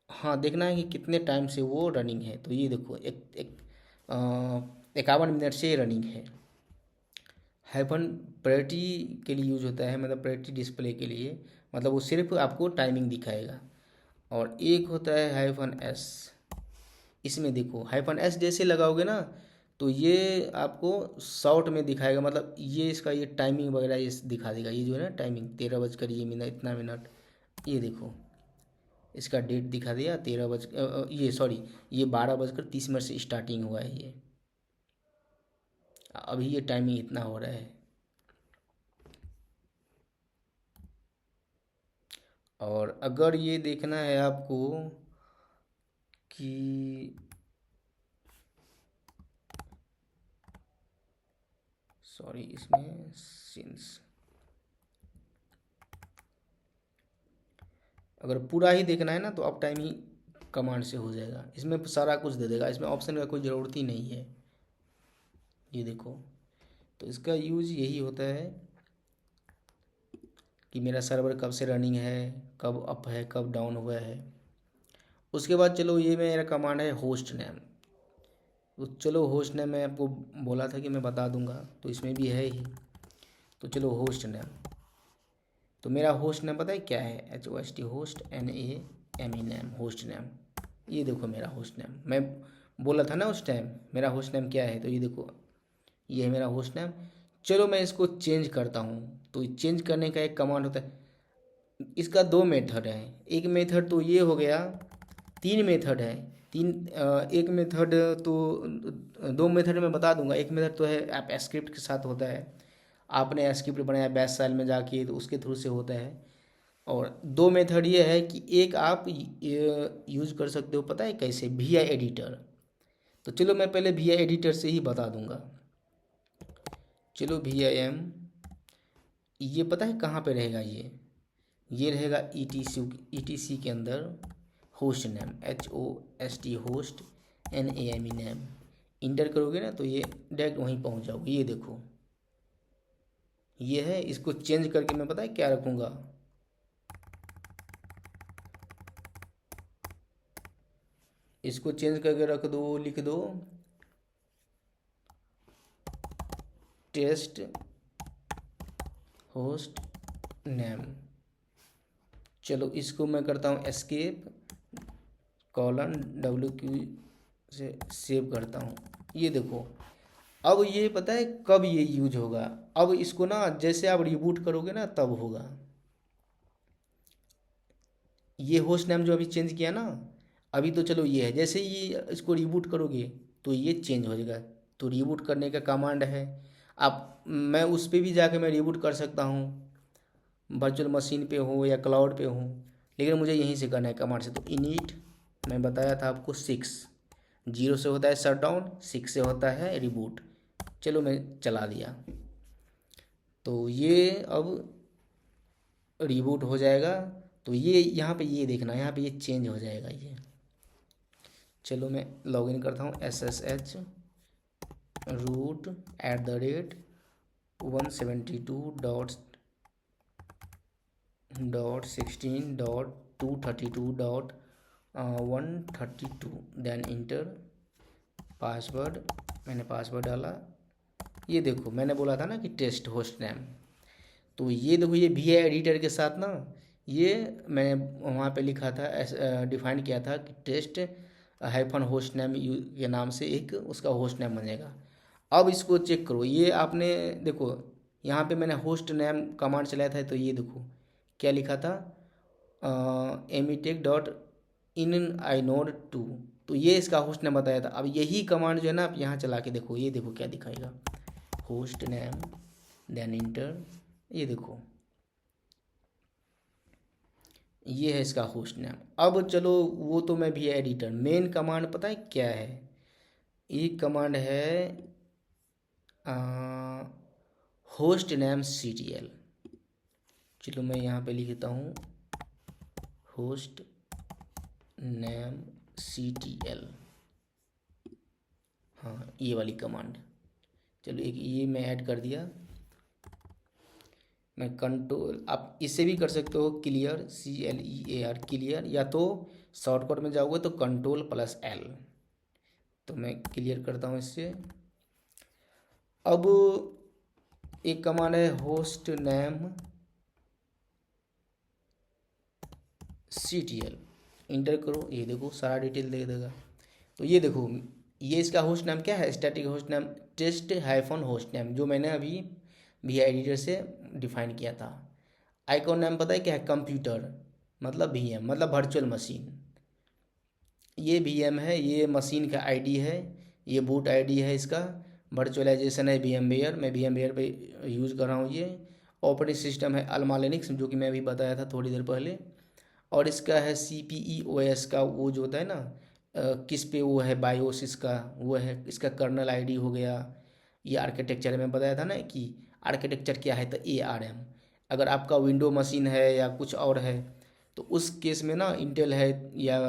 हाँ देखना है कि कितने टाइम से वो रनिंग है। तो ये देखो एक एक 51 मिनट से रनिंग है। हाइफन प्रायोरिटी के लिए यूज होता है, मतलब प्रायोरिटी डिस्प्ले के लिए, मतलब वो सिर्फ आपको टाइमिंग दिखाएगा। और एक होता है हाइफन एस, इसमें देखो हाइफन एस जैसे लगाओगे ना तो ये आपको शॉर्ट में दिखाएगा, मतलब ये इसका ये टाइमिंग वगैरह ये दिखा देगा। ये जो है ना टाइमिंग 13 बजकर ये मिनट इतना मिनट, ये देखो इसका डेट दिखा दिया 13 बज ये सॉरी ये 12 बजकर 30 मिनट से स्टार्टिंग हुआ है ये, अभी ये टाइमिंग इतना हो रहा है। और अगर ये देखना है आपको कि सॉरी इसमें सिंस, अगर पूरा ही देखना है ना तो अप टाइम ही कमांड से हो जाएगा, इसमें सारा कुछ दे देगा, इसमें ऑप्शन का कोई ज़रूरत ही नहीं है। ये देखो, तो इसका यूज यही होता है कि मेरा सर्वर कब से रनिंग है, कब अप है, कब डाउन हुआ है। उसके बाद चलो ये मेरा कमांड है होस्ट नेम। तो चलो होस्ट नेम मैं आपको बोला था कि मैं बता दूंगा, तो इसमें भी है ही। तो चलो होस्ट नेम, तो मेरा होस्ट नेम पता है क्या है, HOST host NAME name, host name. ये देखो मेरा होस्ट नेम, मैं बोला था ना उस टाइम मेरा होस्ट नेम क्या है, तो ये देखो ये है मेरा होस्ट नेम। चलो मैं इसको चेंज करता हूँ। तो चेंज करने का एक कमांड होता है, इसका दो मेथड है। एक मेथड तो ये हो गया, तीन मेथड है। एक मेथड तो दो मेथड मैं बता दूंगा। एक मेथड तो है ऐप स्क्रिप्ट के साथ होता है, आपने स्क्रिप्ट बनाया बैश फाइल में जाके तो उसके थ्रू से होता है। और दो मेथड ये है कि एक आप यूज कर सकते हो, पता है कैसे, VI एडिटर। तो चलो मैं पहले VI एडिटर से ही बता दूंगा। चलो VIM, ये पता है कहाँ पे रहेगा, ये रहेगा ETC के अंदर host name, HOST host NAME name. Inter करोगे ना तो ये डायरेक्ट वहीं पहुंच जाओगे। ये देखो ये है, इसको चेंज करके मैं पता है क्या रखूँगा, इसको चेंज करके रख दो, लिख दो टेस्ट होस्ट नेम। चलो इसको मैं करता हूँ एस्केप $WQ से सेव करता हूँ। ये देखो अब ये पता है कब ये यूज होगा, अब इसको ना जैसे आप रिबूट करोगे ना तब होगा। ये होस्ट नेम जो अभी चेंज किया ना, अभी तो चलो ये है, जैसे ही ये इसको रिबूट करोगे तो ये चेंज हो जाएगा। तो रिबूट करने का कमांड है, आप मैं उस पर भी जाके मैं रिबूट कर सकता हूँ, वर्चुअल मशीन पे हो या क्लाउड पे हो, लेकिन मुझे यहीं से करना है कमांड से। तो इनिट, मैं बताया था आपको 6, 0 से होता है शटडाउन, 6 से होता है रिबूट। चलो मैं चला दिया, तो ये अब रिबूट हो जाएगा। तो ये यहाँ पे ये देखना, यहाँ पे ये चेंज हो जाएगा ये। चलो मैं लॉगिन करता हूँ, SSH root@172.16.232.132, then enter password, मैंने पासवर्ड डाला। ये देखो मैंने बोला था ना कि टेस्ट होस्ट नेम, तो ये देखो ये VI एडिटर के साथ ना ये मैंने वहाँ पे लिखा था, डिफाइन किया था कि टेस्ट हाइफन होस्ट नेम के नाम से एक उसका होस्ट नेम बनेगा। अब इसको चेक करो, ये आपने देखो यहाँ पे मैंने होस्ट नेम कमांड चलाया था, तो ये देखो क्या लिखा था, emitech.ininode2, तो ये इसका होस्ट नेम बताया था। अब यही कमांड जो है ना आप यहाँ चला के देखो, ये देखो क्या दिखाएगा, होस्ट नेम, देन इंटर। ये देखो ये है इसका होस्ट नेम। अब चलो वो तो मैं भी एडिटर, मेन कमांड पता है क्या है, एक कमांड है होस्ट नेम CTL। चलो मैं यहाँ पे लिख देता हूँ होस्ट नेम CTL। हाँ, ये वाली कमांड। चलो एक ये मैं ऐड कर दिया। मैं कंट्रोल, आप इससे भी कर सकते हो क्लियर, CLEAR क्लियर, या तो शॉर्टकट में जाओगे तो Ctrl+L। तो मैं क्लियर करता हूँ इससे। अब एक कमांड है होस्ट नेम CTL, इंटर करो। ये देखो सारा डिटेल दे देगा। तो ये देखो, ये इसका होस्ट नेम क्या है, static host name test-host name, जो मैंने अभी VI एडिटर से डिफाइन किया था। आइकॉन नेम पता है क्या है, कंप्यूटर मतलब VM मतलब वर्चुअल मशीन। ये VM है, ये मशीन का ID है, ये बूट ID है इसका। वर्चुअलाइजेशन है VMware, मैं VMware पे यूज़ कर रहा हूँ ये। ऑपरेटिंग सिस्टम है अल्मा लिनक्स, जो कि मैं अभी बताया था थोड़ी देर पहले। और इसका है CPEOS का, वो जो होता है ना किस पे वो है, बायोस इसका वो है। इसका कर्नल ID हो गया। ये आर्किटेक्चर में बताया था ना कि आर्किटेक्चर क्या है, तो ARM। अगर आपका विंडो मशीन है या कुछ और है तो उस केस में ना इंटेल है या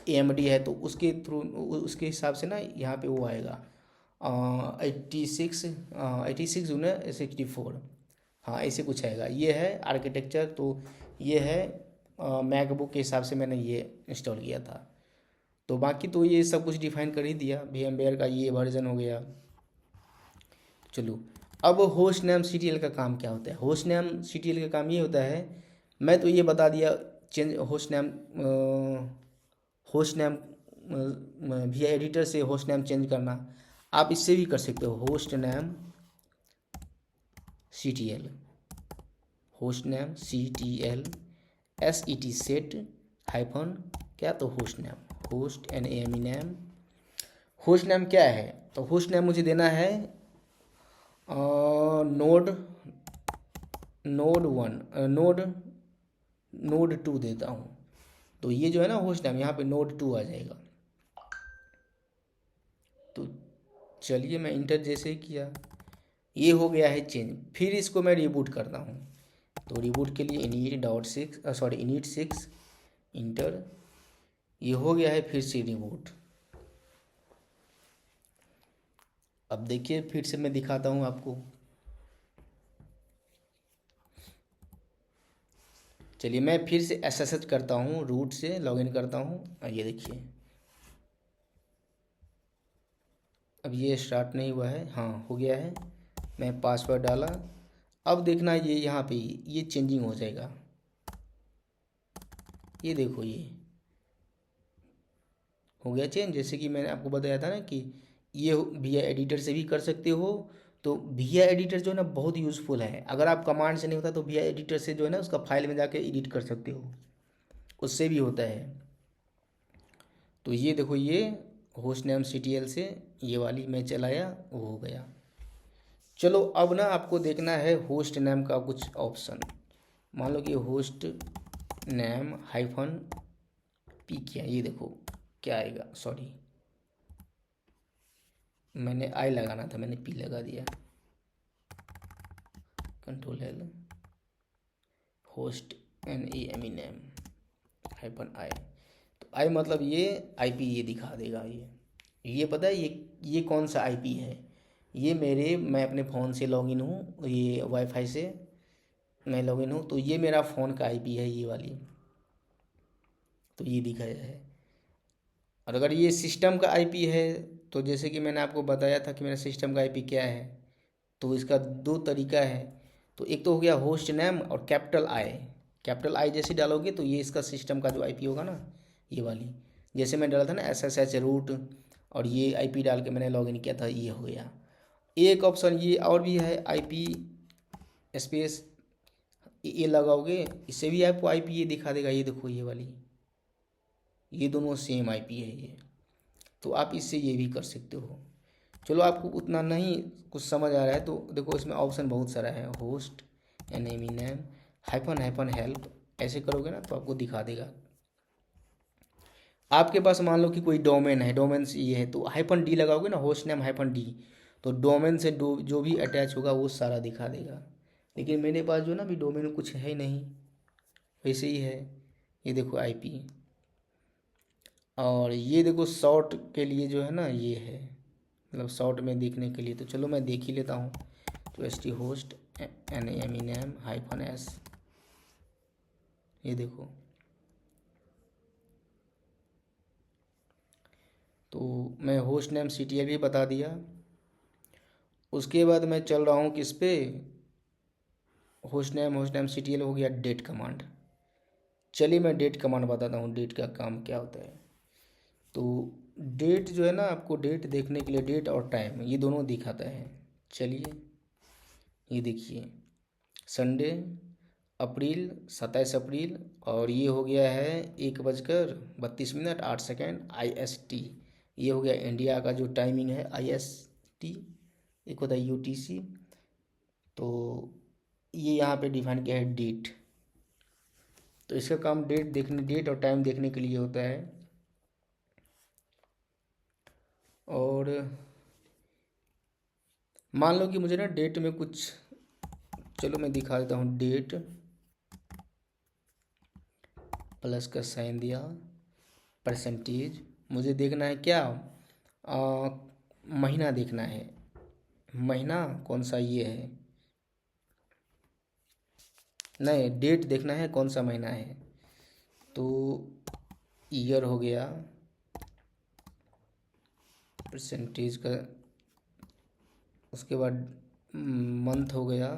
AMD है, तो उसके थ्रू उसके हिसाब से ना यहाँ पे वो आएगा 86 हाँ ऐसे कुछ आएगा। ये है आर्किटेक्चर। तो ये है मैकबुक के हिसाब से मैंने ये इंस्टॉल किया था। तो बाकी तो ये सब कुछ डिफाइन कर ही दिया। VMware का ये वर्जन हो गया। चलो, अब होस्ट नेम CTL का काम क्या होता है। होस्ट नेम CTL का काम ये होता है, मैं तो ये बता दिया, change host name VI editor से होस्ट नेम चेंज करना। आप इससे भी कर सकते हो, host name CTL, host name CTL SET set hyphen क्या, तो host name, host NAME name. Host name क्या है, तो होस्ट नेम मुझे देना है नोड 2 देता हूँ। तो ये जो है ना होस्ट नेम, यहाँ पे नोड 2 आ जाएगा। तो चलिए मैं इंटर जैसे ही किया, ये हो गया है चेंज। फिर इसको मैं रिबूट करता हूँ। तो रिबूट के लिए init6 इंटर, ये हो गया है। फिर से रिबूट। अब देखिए फिर से मैं दिखाता हूँ आपको। चलिए मैं फिर से SSH करता हूँ, रूट से लॉगिन करता हूँ। ये देखिए अब ये स्टार्ट नहीं हुआ है, हाँ हो गया है। मैं पासवर्ड डाला। अब देखना ये यहाँ पे ये चेंजिंग हो जाएगा। ये देखो ये हो गया चेंज। जैसे कि मैंने आपको बताया था ना कि ये VI एडिटर से भी कर सकते हो। तो VI एडिटर जो है ना बहुत यूज़फुल है। अगर आप कमांड से नहीं होता तो VI एडिटर से जो है ना उसका फाइल में जाके एडिट कर सकते हो, उससे भी होता है। तो ये देखो ये होस्ट नेम CTL से ये वाली मैं चलाया, वो हो गया। चलो अब ना आपको देखना है होस्ट नेम का कुछ ऑप्शन। मान लो कि होस्ट नेम -p किया, ये देखो क्या आएगा। सॉरी मैंने I लगाना था, मैंने P लगा दिया। Ctrl+L host NAME name -I। तो I मतलब ये IP ये दिखा देगा। ये पता है ये कौन सा IP है। ये मैं अपने फ़ोन से लॉगिन हूँ, ये वाईफाई से मैं लॉगिन हूँ। तो ये मेरा फ़ोन का IP है ये वाली। तो ये दिखाया है। और अगर ये सिस्टम का IP है, तो जैसे कि मैंने आपको बताया था कि मेरा सिस्टम का IP क्या है, तो इसका 2 तरीका है। तो एक तो हो गया होस्ट नेम और कैपिटल I जैसे डालोगे तो ये इसका सिस्टम का जो IP होगा ना, ये वाली। जैसे मैं डाला था ना SSH रूट, और ये IP डाल के मैंने लॉगिन किया था, ये हो गया। एक ऑप्शन ये और भी है, IP स्पेस ये लगाओगे, इससे भी आपको IP ये दिखा देगा। ये देखो ये वाली, ये दोनों सेम IP है ये। तो आप इससे ये भी कर सकते हो। चलो आपको उतना नहीं कुछ समझ आ रहा है तो देखो इसमें ऑप्शन बहुत सारा है। होस्ट NAME नेम -हेल्प, ऐसे करोगे ना तो आपको दिखा देगा। आपके पास मान लो कि कोई डोमेन है, डोमेन ये है, तो -D लगाओगे ना, होस्ट नेम -D, तो डोमेन से जो भी अटैच होगा वो सारा दिखा देगा। लेकिन मेरे पास जो ना अभी डोमेन कुछ है ही नहीं, वैसे ही है। ये देखो आईपी, और ये देखो शॉर्ट के लिए जो है ना ये है, मतलब शॉर्ट में देखने के लिए। तो चलो मैं देख ही लेता हूँ। तो S T host Eminem -s, ये देखो। तो मैं होस्ट नेम CTL भी बता दिया। उसके बाद मैं चल रहा हूँ किस पे, होस्ट नेम CTL हो गया, डेट कमांड। चलिए मैं डेट कमांड बताता हूँ, डेट का काम क्या होता है। तो डेट जो है ना, आपको डेट देखने के लिए डेट और टाइम ये दोनों दिखाता है। चलिए ये देखिए, संडे अप्रैल 27 अप्रैल, और ये हो गया है 1:32:08 IST। ये हो गया इंडिया का जो टाइमिंग है IST, एक होता है UTC। तो ये यहाँ पे डिफाइन किया है डेट। तो इसका काम डेट और टाइम देखने के लिए होता है। और मान लो कि मुझे ना डेट में कुछ, चलो मैं दिखा देता हूँ। डेट प्लस का साइन दिया, परसेंटेज, मुझे देखना है क्या, महीना देखना है। महीना कौन सा ये है, नहीं डेट देखना है कौन सा महीना है। तो ईयर हो गया, परसेंटेज का, उसके बाद मंथ हो गया,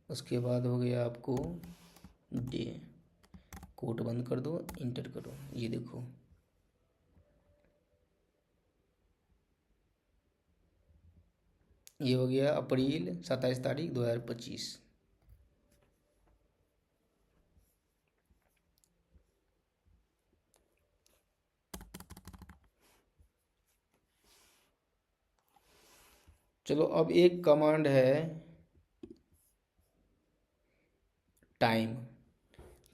उसके बाद हो गया आपको डे। कोट बंद कर दो, इंटर करो, ये देखो। ये हो गया अप्रैल 27 तारीख 2025। चलो अब एक कमांड है टाइम।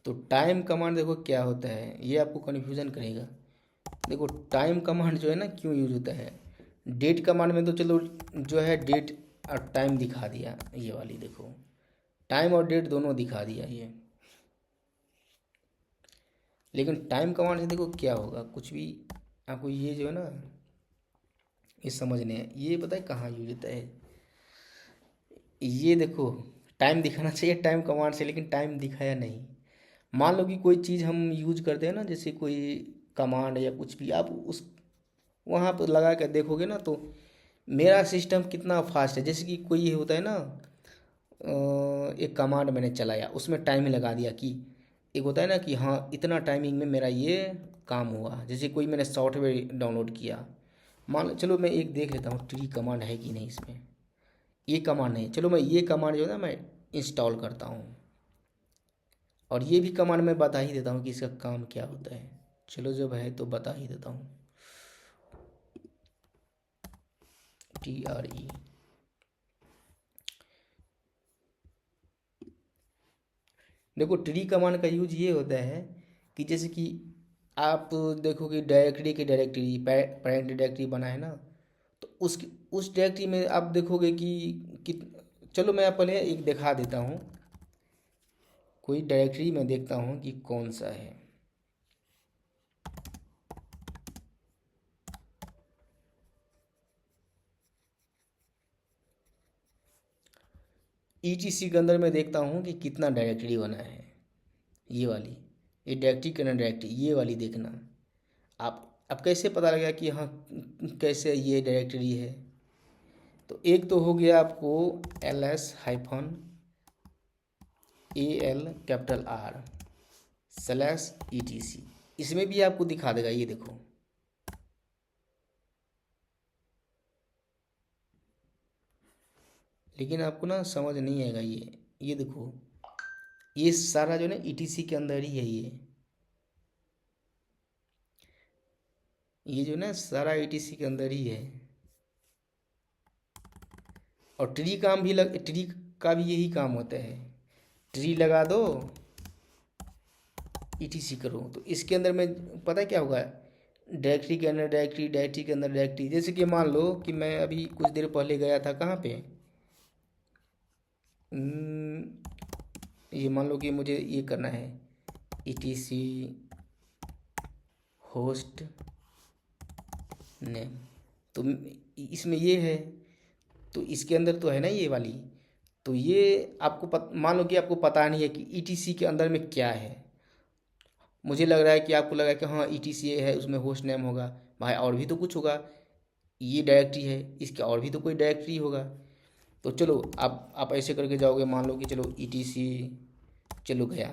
तो टाइम कमांड देखो क्या होता है, ये आपको कन्फ्यूज़न करेगा। देखो टाइम कमांड जो है ना क्यों यूज होता है। डेट कमांड में तो चलो जो है डेट और टाइम दिखा दिया, ये वाली देखो, टाइम और डेट दोनों दिखा दिया ये। लेकिन टाइम कमांड से देखो क्या होगा, कुछ भी आपको ये जो है ना ये समझने है। ये पता है कहाँ यूज होता है, ये देखो टाइम दिखाना चाहिए टाइम कमांड से, लेकिन टाइम दिखाया नहीं। मान लो कि कोई चीज़ हम यूज करते हैं ना, जैसे कोई कमांड या कुछ भी, आप उस वहाँ पर लगा कर देखोगे ना, तो मेरा सिस्टम कितना फास्ट है। जैसे कि कोई ये होता है ना, एक कमांड मैंने चलाया, उसमें टाइम लगा दिया कि एक होता है ना कि हाँ इतना टाइमिंग में मेरा ये काम हुआ। जैसे कोई मैंने सॉफ्टवेयर डाउनलोड किया, मान लो, चलो मैं एक देख लेता हूँ ट्री कमांड है कि नहीं इसमें। ये कमांड नहीं, चलो मैं ये कमांड जो है ना मैं इंस्टॉल करता हूँ, और ये भी कमांड मैं बता ही देता हूँ कि इसका काम क्या होता है। चलो जब है तो बता ही देता हूँ। TRE, देखो ट्री कमांड का यूज ये होता है कि जैसे कि आप देखो कि डायरेक्टरी की डायरेक्टरी पैरेंट डायरेक्टरी बना है ना, तो उस डायरेक्टरी में आप देखोगे कि चलो मैं पहले एक दिखा देता हूँ। कोई डायरेक्टरी में देखता हूँ कि कौन सा है। ETC के अंदर मैं देखता हूँ कि कितना डायरेक्टरी बना है। ये वाली, ये डायरेक्टरी करना डायरेक्टरी, ये वाली देखना। आप कैसे पता लगेगा कि हाँ कैसे ये डायरेक्टरी है। तो एक तो हो गया आपको ls-al/etc, इसमें भी आपको दिखा देगा, ये देखो। लेकिन आपको ना समझ नहीं आएगा ये देखो, ये सारा जो है ना ETC के अंदर ही है। ये जो ना सारा ETC के अंदर ही है। और ट्री का भी यही काम होता है, ट्री लगा दो ETC करो। तो इसके अंदर में पता है क्या होगा, डायरेक्टरी के अंदर डायरेक्टरी, डायरेक्टरी के अंदर डायरेक्टरी। जैसे कि मान लो कि मैं अभी कुछ देर पहले गया था कहाँ पे, ये मान लो कि मुझे ये करना है etc होस्ट नेम, तो इसमें ये है, तो इसके अंदर तो है ना ये वाली, तो ये आपको मान लो कि आपको पता नहीं है कि etc के अंदर में क्या है। मुझे लग रहा है कि आपको लगा कि हाँ etc है, उसमें होस्ट नेम होगा, भाई और भी तो कुछ होगा, ये डायरेक्टरी है, इसका और भी तो कोई डायरेक्टरी होगा। तो चलो आप ऐसे करके जाओगे, मान लो कि चलो etc चलो गया,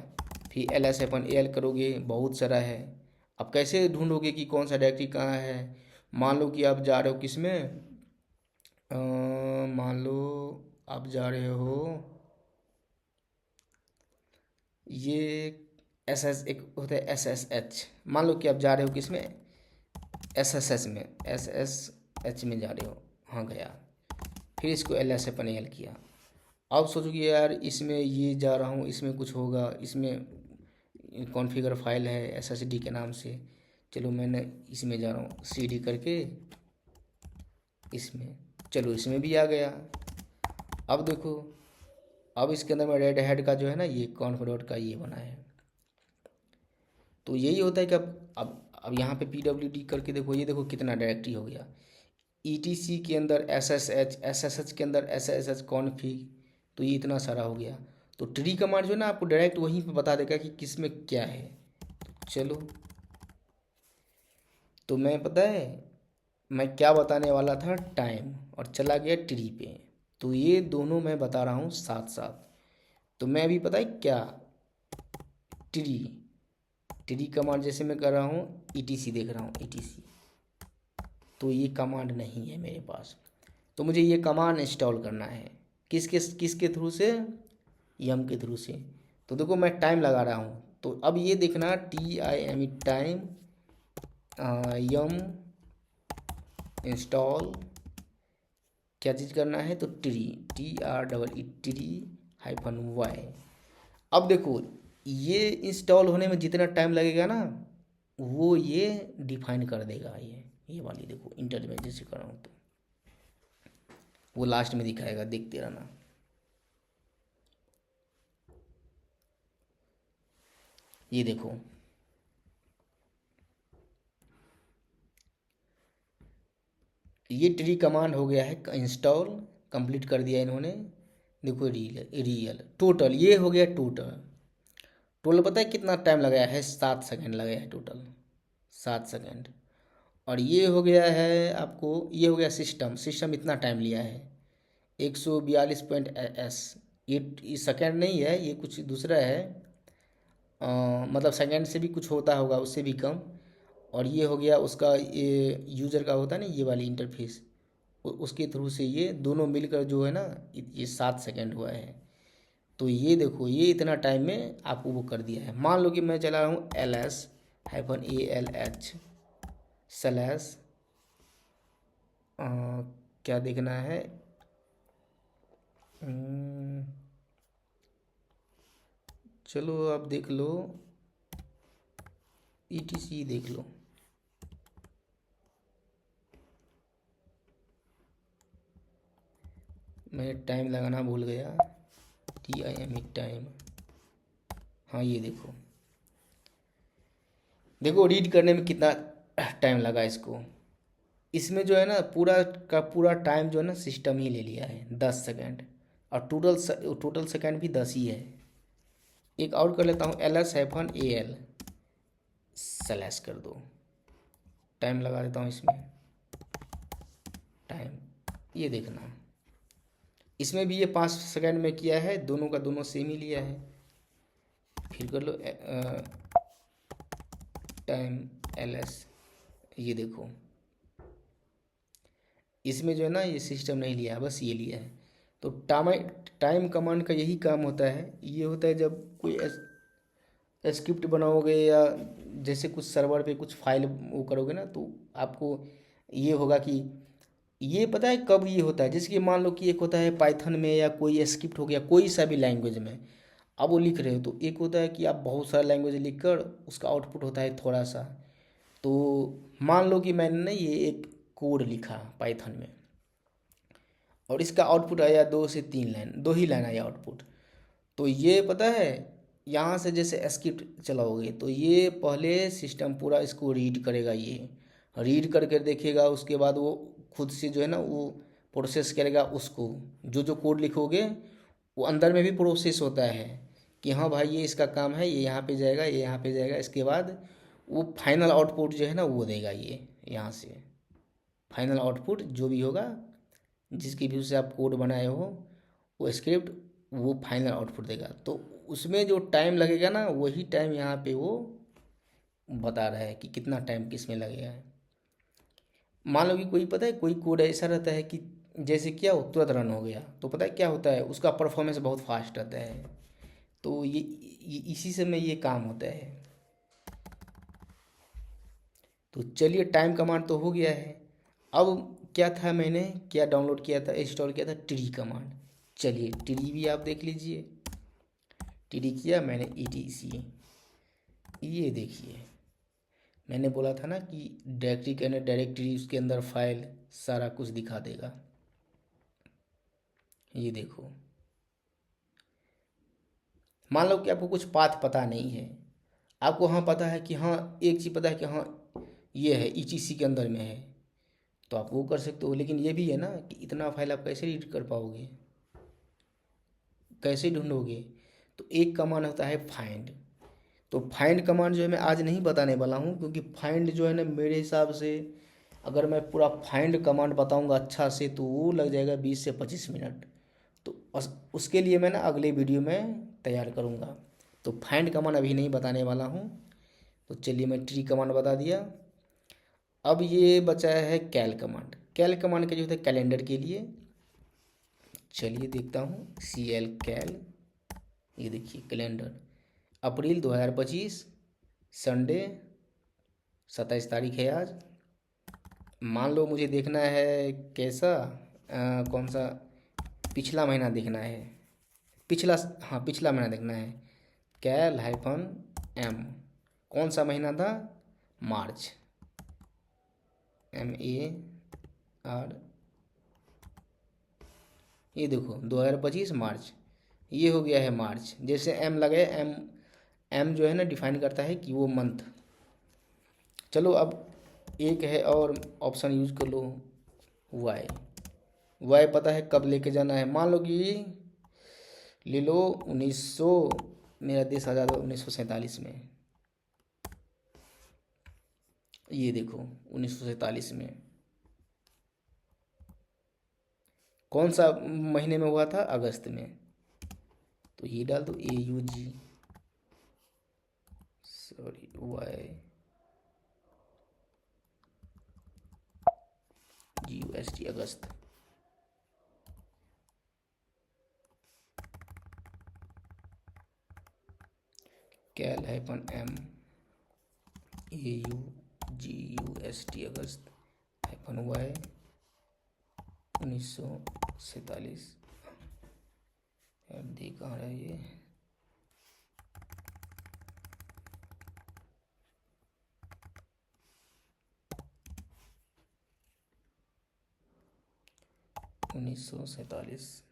फिर ls-al करोगे, बहुत सारा है। अब कैसे ढूंढोगे कि कौन सा डायरेक्टरी कहाँ है। मान लो कि आप जा रहे हो किस में, मान लो आप जा रहे हो ये एक होता है SSH, मान लो कि आप जा रहे हो किस में, SSH में, SSH में जा रहे हो, हाँ गया, फिर इसको ls-al किया। अब सोचो कि यार इसमें ये जा रहा हूँ, इसमें कुछ होगा, इसमें कॉन्फ़िगर फाइल है SSD के नाम से, चलो मैंने इसमें जा रहा हूँ cd करके इसमें, चलो इसमें भी आ गया। अब देखो, अब इसके अंदर में रेड हैट का जो है ना ये कॉन्फ का ये बना है। तो यही होता है कि अब यहाँ पे pwd करके देखो, ये देखो कितना डायरेक्टरी हो गया, etc के अंदर ssh के अंदर ssh कॉन्फ़िग, तो ये इतना सारा हो गया। तो ट्री कमांड जो है ना आपको डायरेक्ट वहीं पे बता देगा कि किस में क्या है। चलो, तो मैं पता है मैं क्या बताने वाला था, टाइम, और चला गया ट्री पे। तो ये दोनों मैं बता रहा हूँ साथ साथ। तो मैं अभी पता है क्या, ट्री ट्री कमांड जैसे मैं कर रहा हूँ etc देख रहा हूँ etc, तो ये कमांड नहीं है मेरे पास, तो मुझे ये कमांड इंस्टॉल करना है। किसके थ्रू से, यम के थ्रू से। तो देखो मैं टाइम लगा रहा हूँ, तो अब ये देखना time टाइम यम इंस्टॉल, क्या चीज़ करना है, तो ट्री -y। अब देखो ये इंस्टॉल होने में जितना टाइम लगेगा ना, वो ये डिफाइन कर देगा। ये वाली देखो इंटर में जैसे कर रहा हूँ तो वो लास्ट में दिखाएगा, देखते रहना। ये देखो, ये ट्री कमांड हो गया है इंस्टॉल, कंप्लीट कर दिया इन्होंने। देखो रियल टोटल ये हो गया, टोटल पता है कितना टाइम लगाया है, 7 सेकंड लगाया है टोटल, 7 सेकंड। और ये हो गया है आपको, ये हो गया सिस्टम इतना टाइम लिया है 142.s। ये सेकंड नहीं है, ये कुछ दूसरा है, मतलब सेकंड से भी कुछ होता होगा, उससे भी कम। और ये हो गया उसका, ये यूज़र का होता है ना ये वाली इंटरफेस, उसके थ्रू से ये दोनों मिलकर जो है ना ये 7 सेकंड हुआ है। तो ये देखो ये इतना टाइम में आपको वो कर दिया है। मान लो कि मैं चला रहा हूँ ls-alh स्लैश, क्या देखना है, चलो आप देख लो etc देख लो, मैं टाइम लगाना भूल गया, टाइम, हाँ ये देखो, देखो रीड करने में कितना टाइम लगा इसको। इसमें जो है ना पूरा का पूरा टाइम जो है ना सिस्टम ही ले लिया है 10 सेकंड, और टोटल सेकंड भी 10 ही है। एक और कर लेता हूँ ls-al स्लैश कर दो, टाइम लगा देता हूँ इसमें, टाइम ये देखना, इसमें भी ये 5 सेकंड में किया है, दोनों का दोनों सेम ही लिया है। फिर कर लो टाइम ls, ये देखो इसमें जो है ना ये सिस्टम नहीं लिया है, बस ये लिया है। तो टाइम कमांड का यही काम होता है, ये होता है जब कोई स्क्रिप्ट बनाओगे या जैसे कुछ सर्वर पे कुछ फाइल वो करोगे ना, तो आपको ये होगा कि ये पता है कब ये होता है, जैसे कि मान लो कि एक होता है पाइथन में या कोई स्क्रिप्ट हो गया कोई सा भी लैंग्वेज में आप वो लिख रहे हो, तो एक होता है कि आप बहुत सारा लैंग्वेज लिख कर उसका आउटपुट होता है थोड़ा सा, तो मान लो कि मैंने ना ये एक कोड लिखा पाइथन में, और इसका आउटपुट आया 2 से 3 लाइन, 2 ही लाइन आया आउटपुट। तो ये पता है, यहाँ से जैसे स्क्रिप्ट चलाओगे तो ये पहले सिस्टम पूरा इसको रीड करेगा, ये रीड करके देखेगा, उसके बाद वो खुद से जो है ना वो प्रोसेस करेगा उसको। जो जो कोड लिखोगे वो अंदर में भी प्रोसेस होता है कि हाँ भाई ये इसका काम है, ये यहाँ पे जाएगा, ये यहाँ पे जाएगा, इसके बाद वो फाइनल आउटपुट जो है ना वो देगा ये यहाँ से। फाइनल आउटपुट जो भी होगा, जिसकी व्यू से आप कोड बनाए हो वो स्क्रिप्ट, वो फाइनल आउटपुट देगा। तो उसमें जो टाइम लगेगा ना वही टाइम यहाँ पे वो बता रहा है कि कितना टाइम किस में लगेगा। मान लो कि कोई पता है कोई कोड ऐसा रहता है कि जैसे क्या हो तुरंत रन हो गया, तो पता है क्या होता है, उसका परफॉर्मेंस बहुत फास्ट रहता है। तो ये इसी से में ये काम होता है। तो चलिए टाइम कमांड तो हो गया है। अब क्या था, मैंने क्या डाउनलोड किया था, इंस्टॉल किया था, ट्री कमांड। चलिए ट्री भी आप देख लीजिए। ट्री किया मैंने ETC, ये देखिए मैंने बोला था ना कि डायरेक्टरी के अंदर डायरेक्टरी, उसके अंदर फाइल सारा कुछ दिखा देगा। ये देखो, मान लो कि आपको कुछ पाथ पता नहीं है, आपको हाँ पता है कि हाँ एक चीज़ पता है कि हाँ ये है ETC के अंदर में है, तो आप वो कर सकते हो। लेकिन ये भी है ना कि इतना फाइल आप कैसे रीड कर पाओगे, कैसे ढूंढोगे। तो एक कमांड होता है फाइंड। तो फाइंड कमांड जो है मैं आज नहीं बताने वाला हूँ, क्योंकि फाइंड जो है ना मेरे हिसाब से अगर मैं पूरा फाइंड कमांड बताऊँगा अच्छा से तो वो लग जाएगा 20 से 25 मिनट। तो उसके लिए मैं ना अगले वीडियो में तैयार करूँगा। तो फाइंड कमांड अभी नहीं बताने वाला हूँ। तो चलिए मैं ट्री कमांड बता दिया। अब ये बचा है कैल कमांड। कैल कमांड का जो होता है कैलेंडर के लिए, चलिए देखता हूँ। CL कैल, ये देखिए कैलेंडर, अप्रैल 2025, संडे 27 तारीख है आज। मान लो मुझे देखना है कैसा, कौन सा, पिछला महीना देखना है, पिछला, हाँ पिछला महीना देखना है। कैल-M, कौन सा महीना था, मार्च, MAR, ये देखो 2025 मार्च, ये हो गया है मार्च। जैसे M लगे, M जो है ना डिफाइन करता है कि वो मंथ। चलो अब एक है और ऑप्शन यूज कर लो, वाई पता है कब लेके जाना है। मान लो कि ले लो 1900, मेरा देश आज़ाद हुआ 1947 में, ये देखो 1947 में कौन सा महीने में हुआ था, अगस्त में। तो ये डाल दो AUG, सॉरी YGUST, अगस्त। कैल-M AUGUST, अगस्त, Y 1947। यार देख कहाँ रहा है ये, 1947।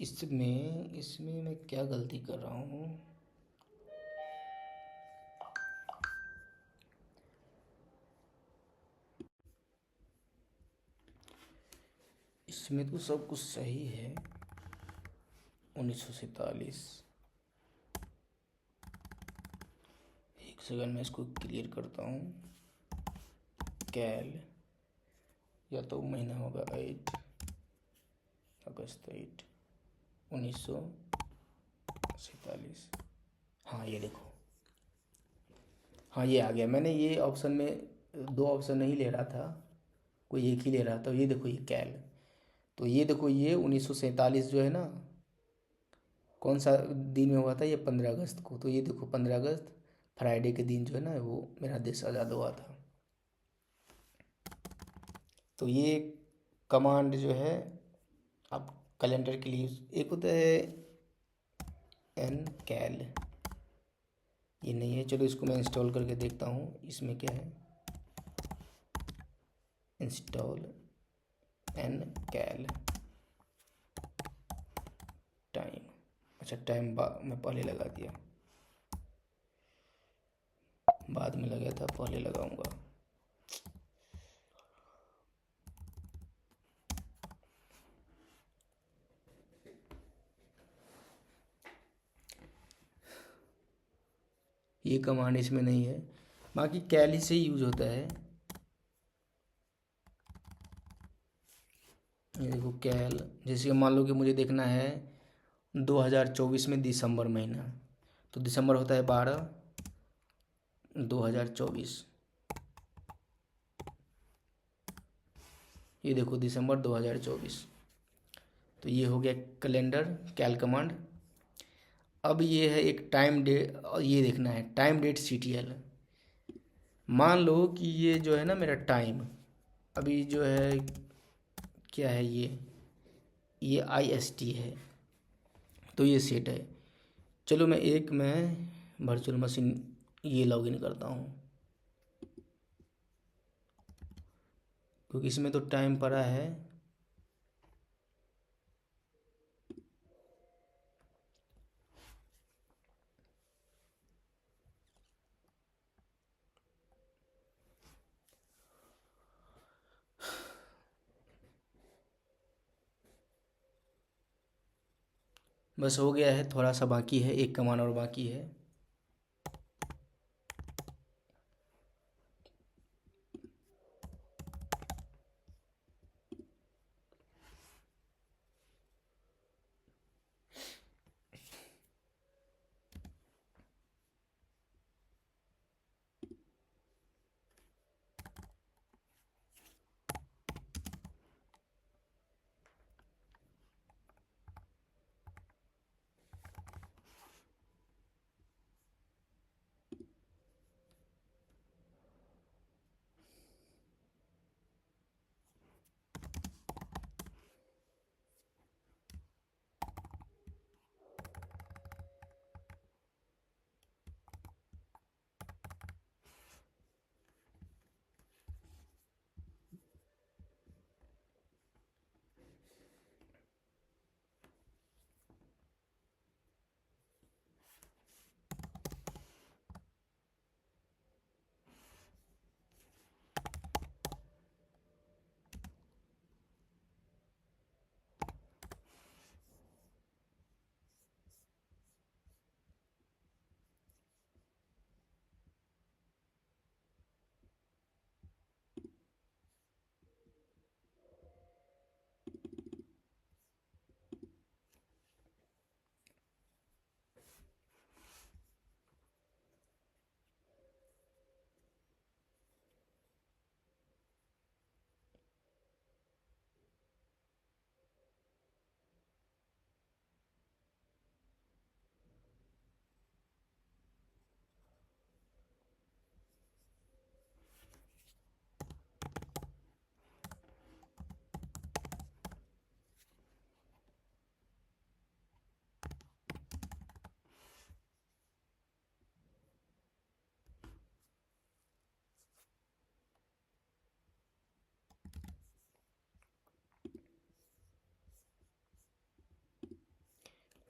इसमें मैं क्या गलती कर रहा हूँ, इसमें तो सब कुछ सही है। 1947, एक सेकंड में इसको क्लियर करता हूँ। कैल, या तो महीना होगा 8 अगस्त, 8 1947। हाँ ये देखो, हाँ ये आ गया। मैंने ये ऑप्शन में दो ऑप्शन नहीं ले रहा था, कोई एक ही ले रहा था। ये देखो ये कैल, तो ये देखो ये 1947 जो है ना, कौन सा दिन में हुआ था, ये 15 अगस्त को। तो ये देखो 15 अगस्त फ्राइडे के दिन जो है ना वो मेरा देश आज़ाद हुआ था। तो ये कमांड जो है आप कैलेंडर के लिए, एक होता है एन कैल, ये नहीं है। चलो इसको मैं इंस्टॉल करके देखता हूँ इसमें क्या है। इंस्टॉल एन कैल टाइम, अच्छा टाइम मैं पहले लगा दिया, बाद में लगा था, पहले लगाऊंगा। ये कमांड इसमें नहीं है, बाकी कैल ही से यूज होता है। ये देखो कैल, जैसे कि मान लो कि मुझे देखना है 2024 में दिसंबर महीना, तो दिसंबर होता है 12/2024। ये देखो दिसंबर 2024। तो ये हो गया कैलेंडर कैल कमांड। अब ये है एक टाइम डेट, ये देखना है टाइम डेट CTL। मान लो कि ये जो है ना मेरा टाइम अभी जो है क्या है, ये IST है, तो ये सेट है। चलो मैं वर्चुअल मशीन ये लॉगिन करता हूँ, क्योंकि इसमें तो टाइम पड़ा है। बस हो गया है, थोड़ा सा बाकी है, एक कमांड और बाकी है।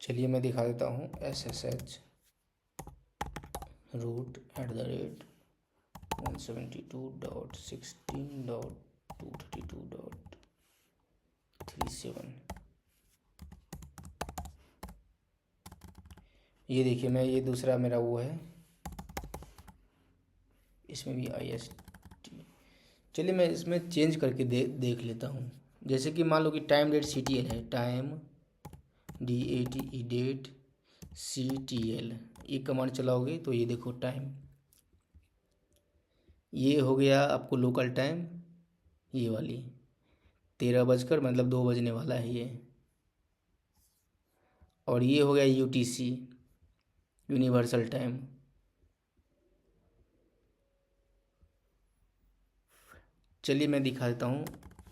चलिए मैं दिखा देता हूँ। SSH root@172.16.232.37। ये देखिए मैं, ये दूसरा मेरा वो है, इसमें भी IST। चलिए मैं इसमें चेंज करके देख लेता हूँ। जैसे कि मान लो कि टाइम डेट CTL है, टाइम DATE डेट CTL, ये कमांड चलाओगे तो ये देखो टाइम ये हो गया आपको लोकल टाइम, ये वाली 13 बजकर मतलब 2 बजने वाला है ये। और ये हो गया यूटीसी, यूनिवर्सल टाइम। चलिए मैं दिखा देता हूँ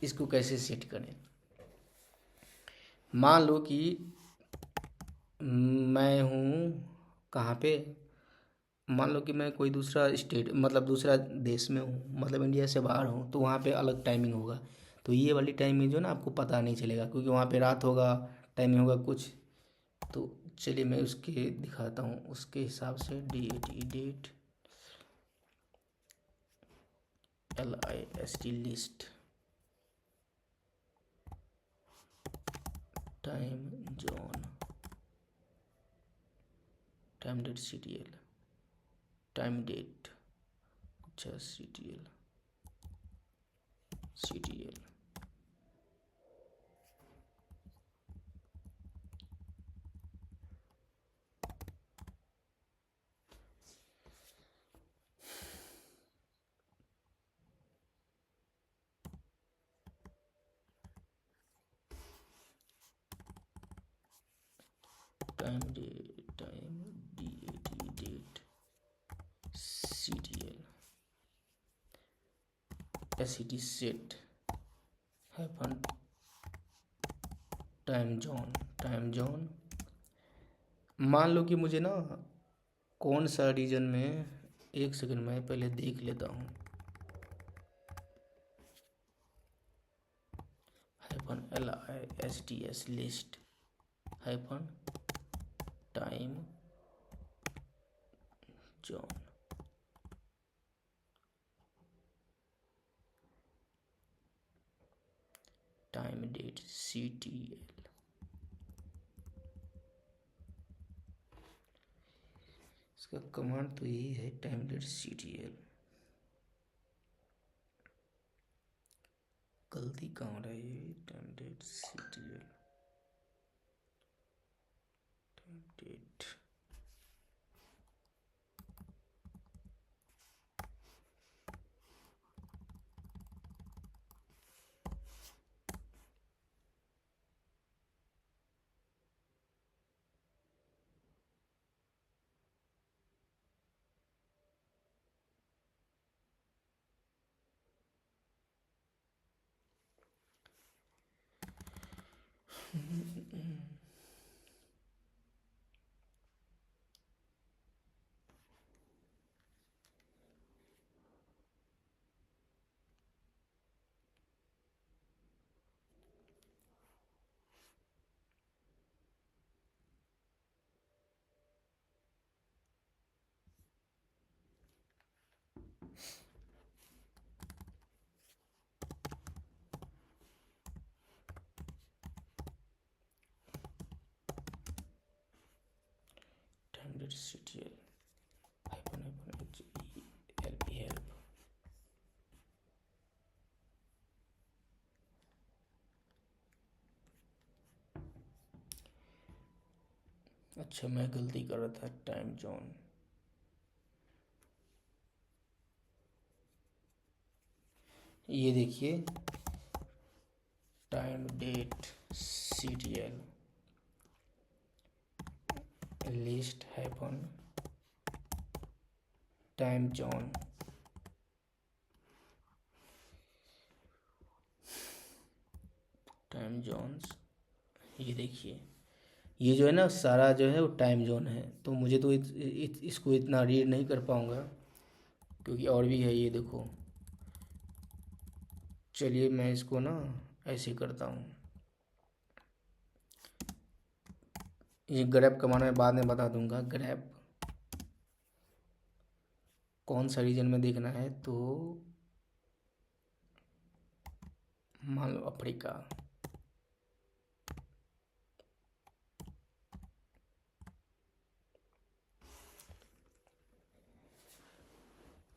इसको कैसे सेट करें। मान लो कि मैं हूँ कहाँ पे, मान लो कि मैं कोई दूसरा स्टेट मतलब दूसरा देश में हूँ, मतलब इंडिया से बाहर हूँ, तो वहाँ पे अलग टाइमिंग होगा। तो ये वाली टाइमिंग जो ना आपको पता नहीं चलेगा, क्योंकि वहाँ पे रात होगा, टाइमिंग होगा कुछ। तो चलिए मैं उसके दिखाता हूँ, उसके हिसाब से date LIST list time zone time date CTL time date, अच्छा CTL time date CTL SET set hyphen time zone. मान लो कि मुझे ना कौन सा रीजन में, एक सेकंड में पहले देख लेता हूँ। Hyphen LISTS list hyphen time zone. Time date CTL। इसका कमांड तो यही है, टाइम डेट CTL। गलती कहाँ रही है, time date CTL time date. Time date CTL HELP help. अच्छा मैं गलती कर रहा था, टाइम जोन। ये देखिए time date CTL list hyphen time zone. Time zones, ये देखिए ये जो है ना सारा जो है वो टाइम जोन है। तो मुझे तो इसको इतना रीड नहीं कर पाऊँगा, क्योंकि और भी है, ये देखो। चलिए मैं इसको ना ऐसे करता हूँ। ये ग्रैब कमाना मैं बाद में बता दूंगा। ग्रैब कौन सा रीजन में देखना है, तो मान लो अफ्रीका।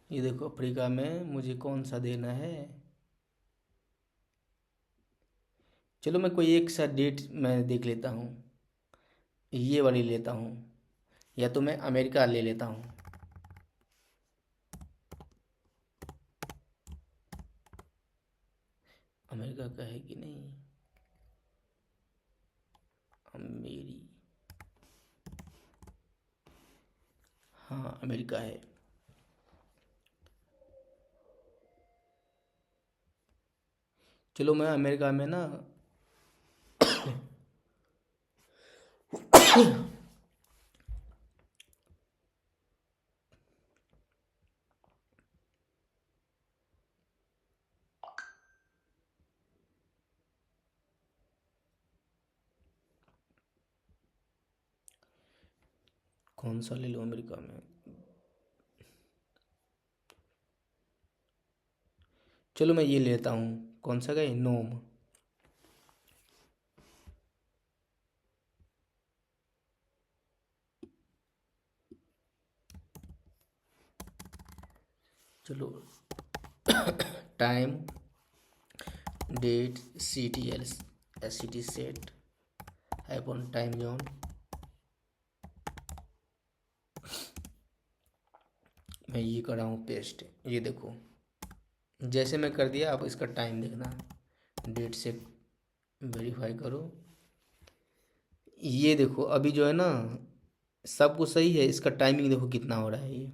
ये देखो अफ्रीका में मुझे कौन सा देना है। चलो मैं कोई एक सा डेट मैं देख लेता हूँ, ये वाली लेता हूँ, या तो मैं अमेरिका ले लेता हूँ। अमेरिका का है कि नहीं? अमेरी हाँ, अमेरिका है। चलो मैं अमेरिका में ना कौन सा ले लूँ अमेरिका में? चलो मैं ये लेता हूँ, कौन सा गए, नोम। चलो time, date, C T L, S C T set, hyphen time zone. मैं ये कर रहा हूँ पेस्ट, ये देखो जैसे मैं कर दिया। अब इसका टाइम देखना, डेट से वेरीफाई करो। ये देखो अभी जो है ना सब कुछ सही है, इसका टाइमिंग देखो कितना हो रहा है ये।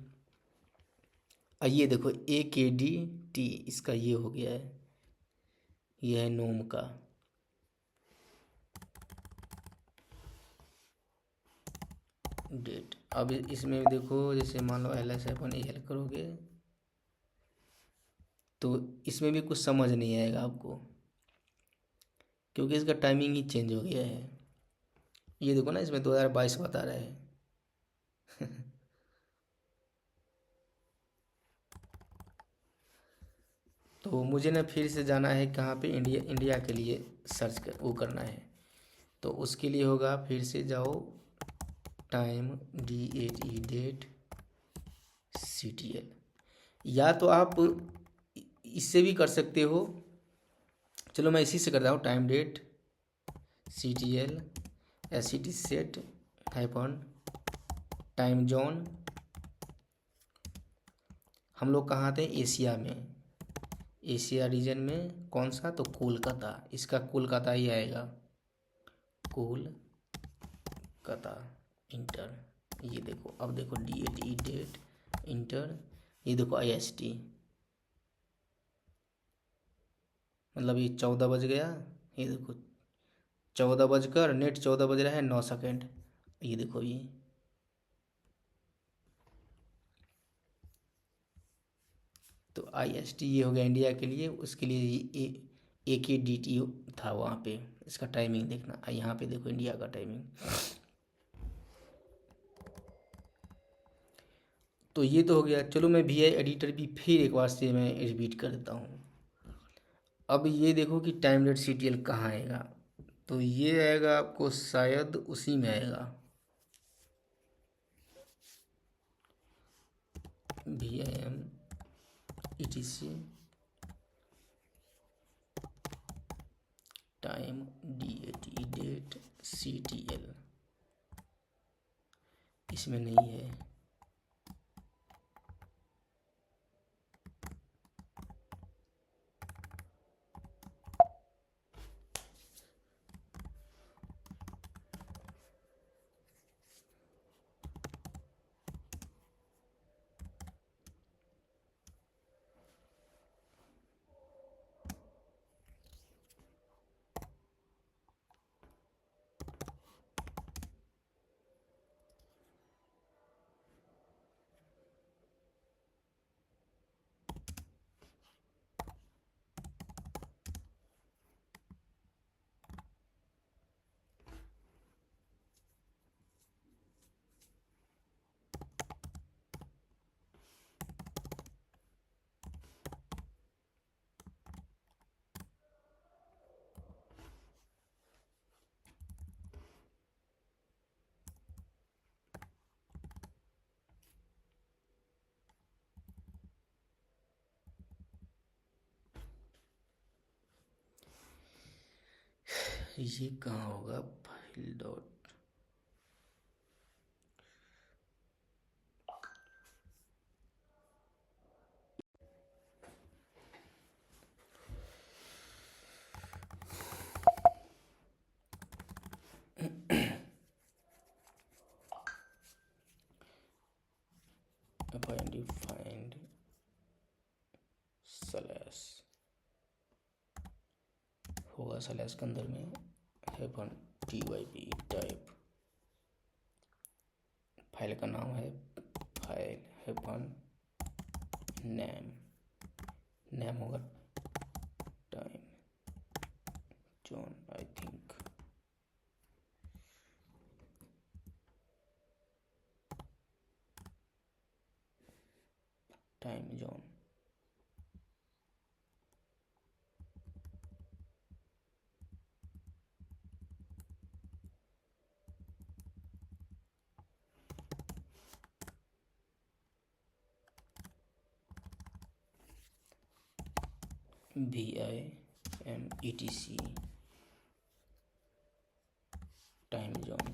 ये देखो AKDT इसका ये हो गया है, ये है नोम का। डेट अब इसमें देखो, जैसे मान लो LS अपन AL करोगे तो इसमें भी कुछ समझ नहीं आएगा आपको, क्योंकि इसका टाइमिंग ही चेंज हो गया है। ये देखो ना, इसमें 2022 बता रहा है। तो मुझे ना फिर से जाना है कहाँ पे, इंडिया, इंडिया के लिए सर्च कर वो करना है। तो उसके लिए होगा, फिर से जाओ टाइम, DAT डेट, CTL। या तो आप इससे भी कर सकते हो। चलो मैं इसी से करता हूँ, time, date, CTL, SCT set, hyphen time zone. हम लोग कहाँ थे, एशिया में, एशिया रीजन में। कौन सा, तो कोलकाता, इसका कोलकाता ही आएगा, कोलकाता। इंटर, ये देखो अब देखो DAT डेट, इंटर, ये देखो IST, मतलब ये 14 बज गया। ये देखो 14 बजकर नेट 14 बज रहा है 9 सेकेंड। ये देखो ये, तो IST ये हो गया इंडिया के लिए। उसके लिए ये AKDT था वहाँ पे। इसका टाइमिंग देखना, यहाँ पे देखो इंडिया का टाइमिंग। तो ये तो हो गया। चलो मैं VI एडिटर भी फिर एक बार से मैं रिपीट कर देता हूँ। अब ये देखो कि टाइम डेट CTL कहाँ आएगा, तो ये आएगा आपको शायद उसी में आएगा, VIM ETC time, DAT date, CTL, इसमें नहीं है। ये कहाँ होगा, फाइल डॉट, स्लैश के अंदर में -typ टाइप, फाइल का नाम है फाइल नेम होगा time zone, I think time zone. VIMETC time zone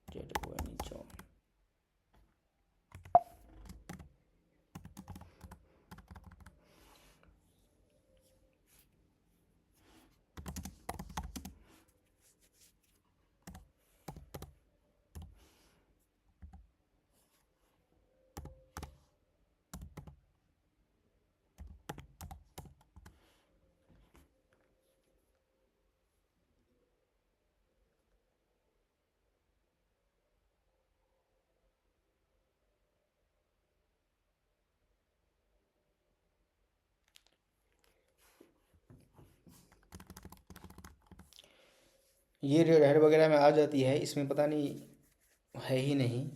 zone. ये रेड हेड वगैरह में आ जाती है, इसमें पता नहीं है ही नहीं।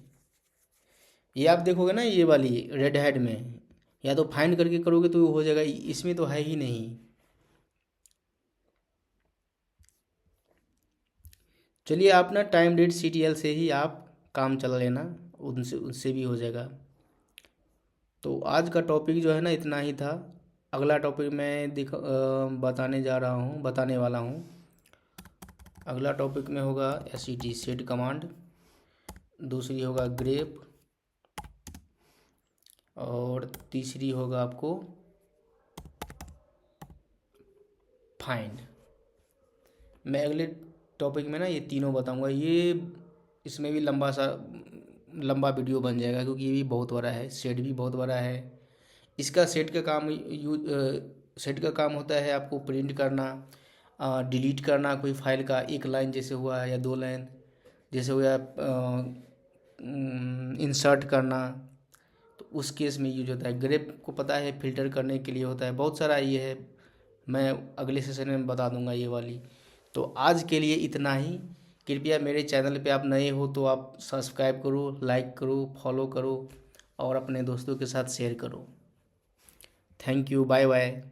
ये आप देखोगे ना, ये वाली रेड हेड में या तो फाइंड करके करोगे तो हो जाएगा, इसमें तो है ही नहीं। चलिए आप ना टाइम डेट CTL से ही आप काम चला लेना, उनसे भी हो जाएगा। तो आज का टॉपिक जो है ना इतना ही था। अगला टॉपिक मैं बताने वाला हूँ। अगला टॉपिक में होगा सेट कमांड, दूसरी होगा ग्रेप, और तीसरी होगा आपको फाइंड। मैं अगले टॉपिक में ना ये तीनों बताऊंगा। इसमें भी लंबा वीडियो बन जाएगा, क्योंकि ये भी बहुत बड़ा है, सेट भी बहुत बड़ा है। इसका सेट का काम होता है आपको प्रिंट करना, डिलीट करना कोई फाइल का, एक लाइन जैसे हुआ या 2 लाइन जैसे हुआ, इंसर्ट करना, तो उस केस में यूज होता है। ग्रेप को पता है फिल्टर करने के लिए होता है, बहुत सारा ये है, मैं अगले सेशन में बता दूंगा ये वाली। तो आज के लिए इतना ही। कृपया मेरे चैनल पे आप नए हो तो आप सब्सक्राइब करो, लाइक करो, फॉलो करो और अपने दोस्तों के साथ शेयर करो। Thank you, bye bye.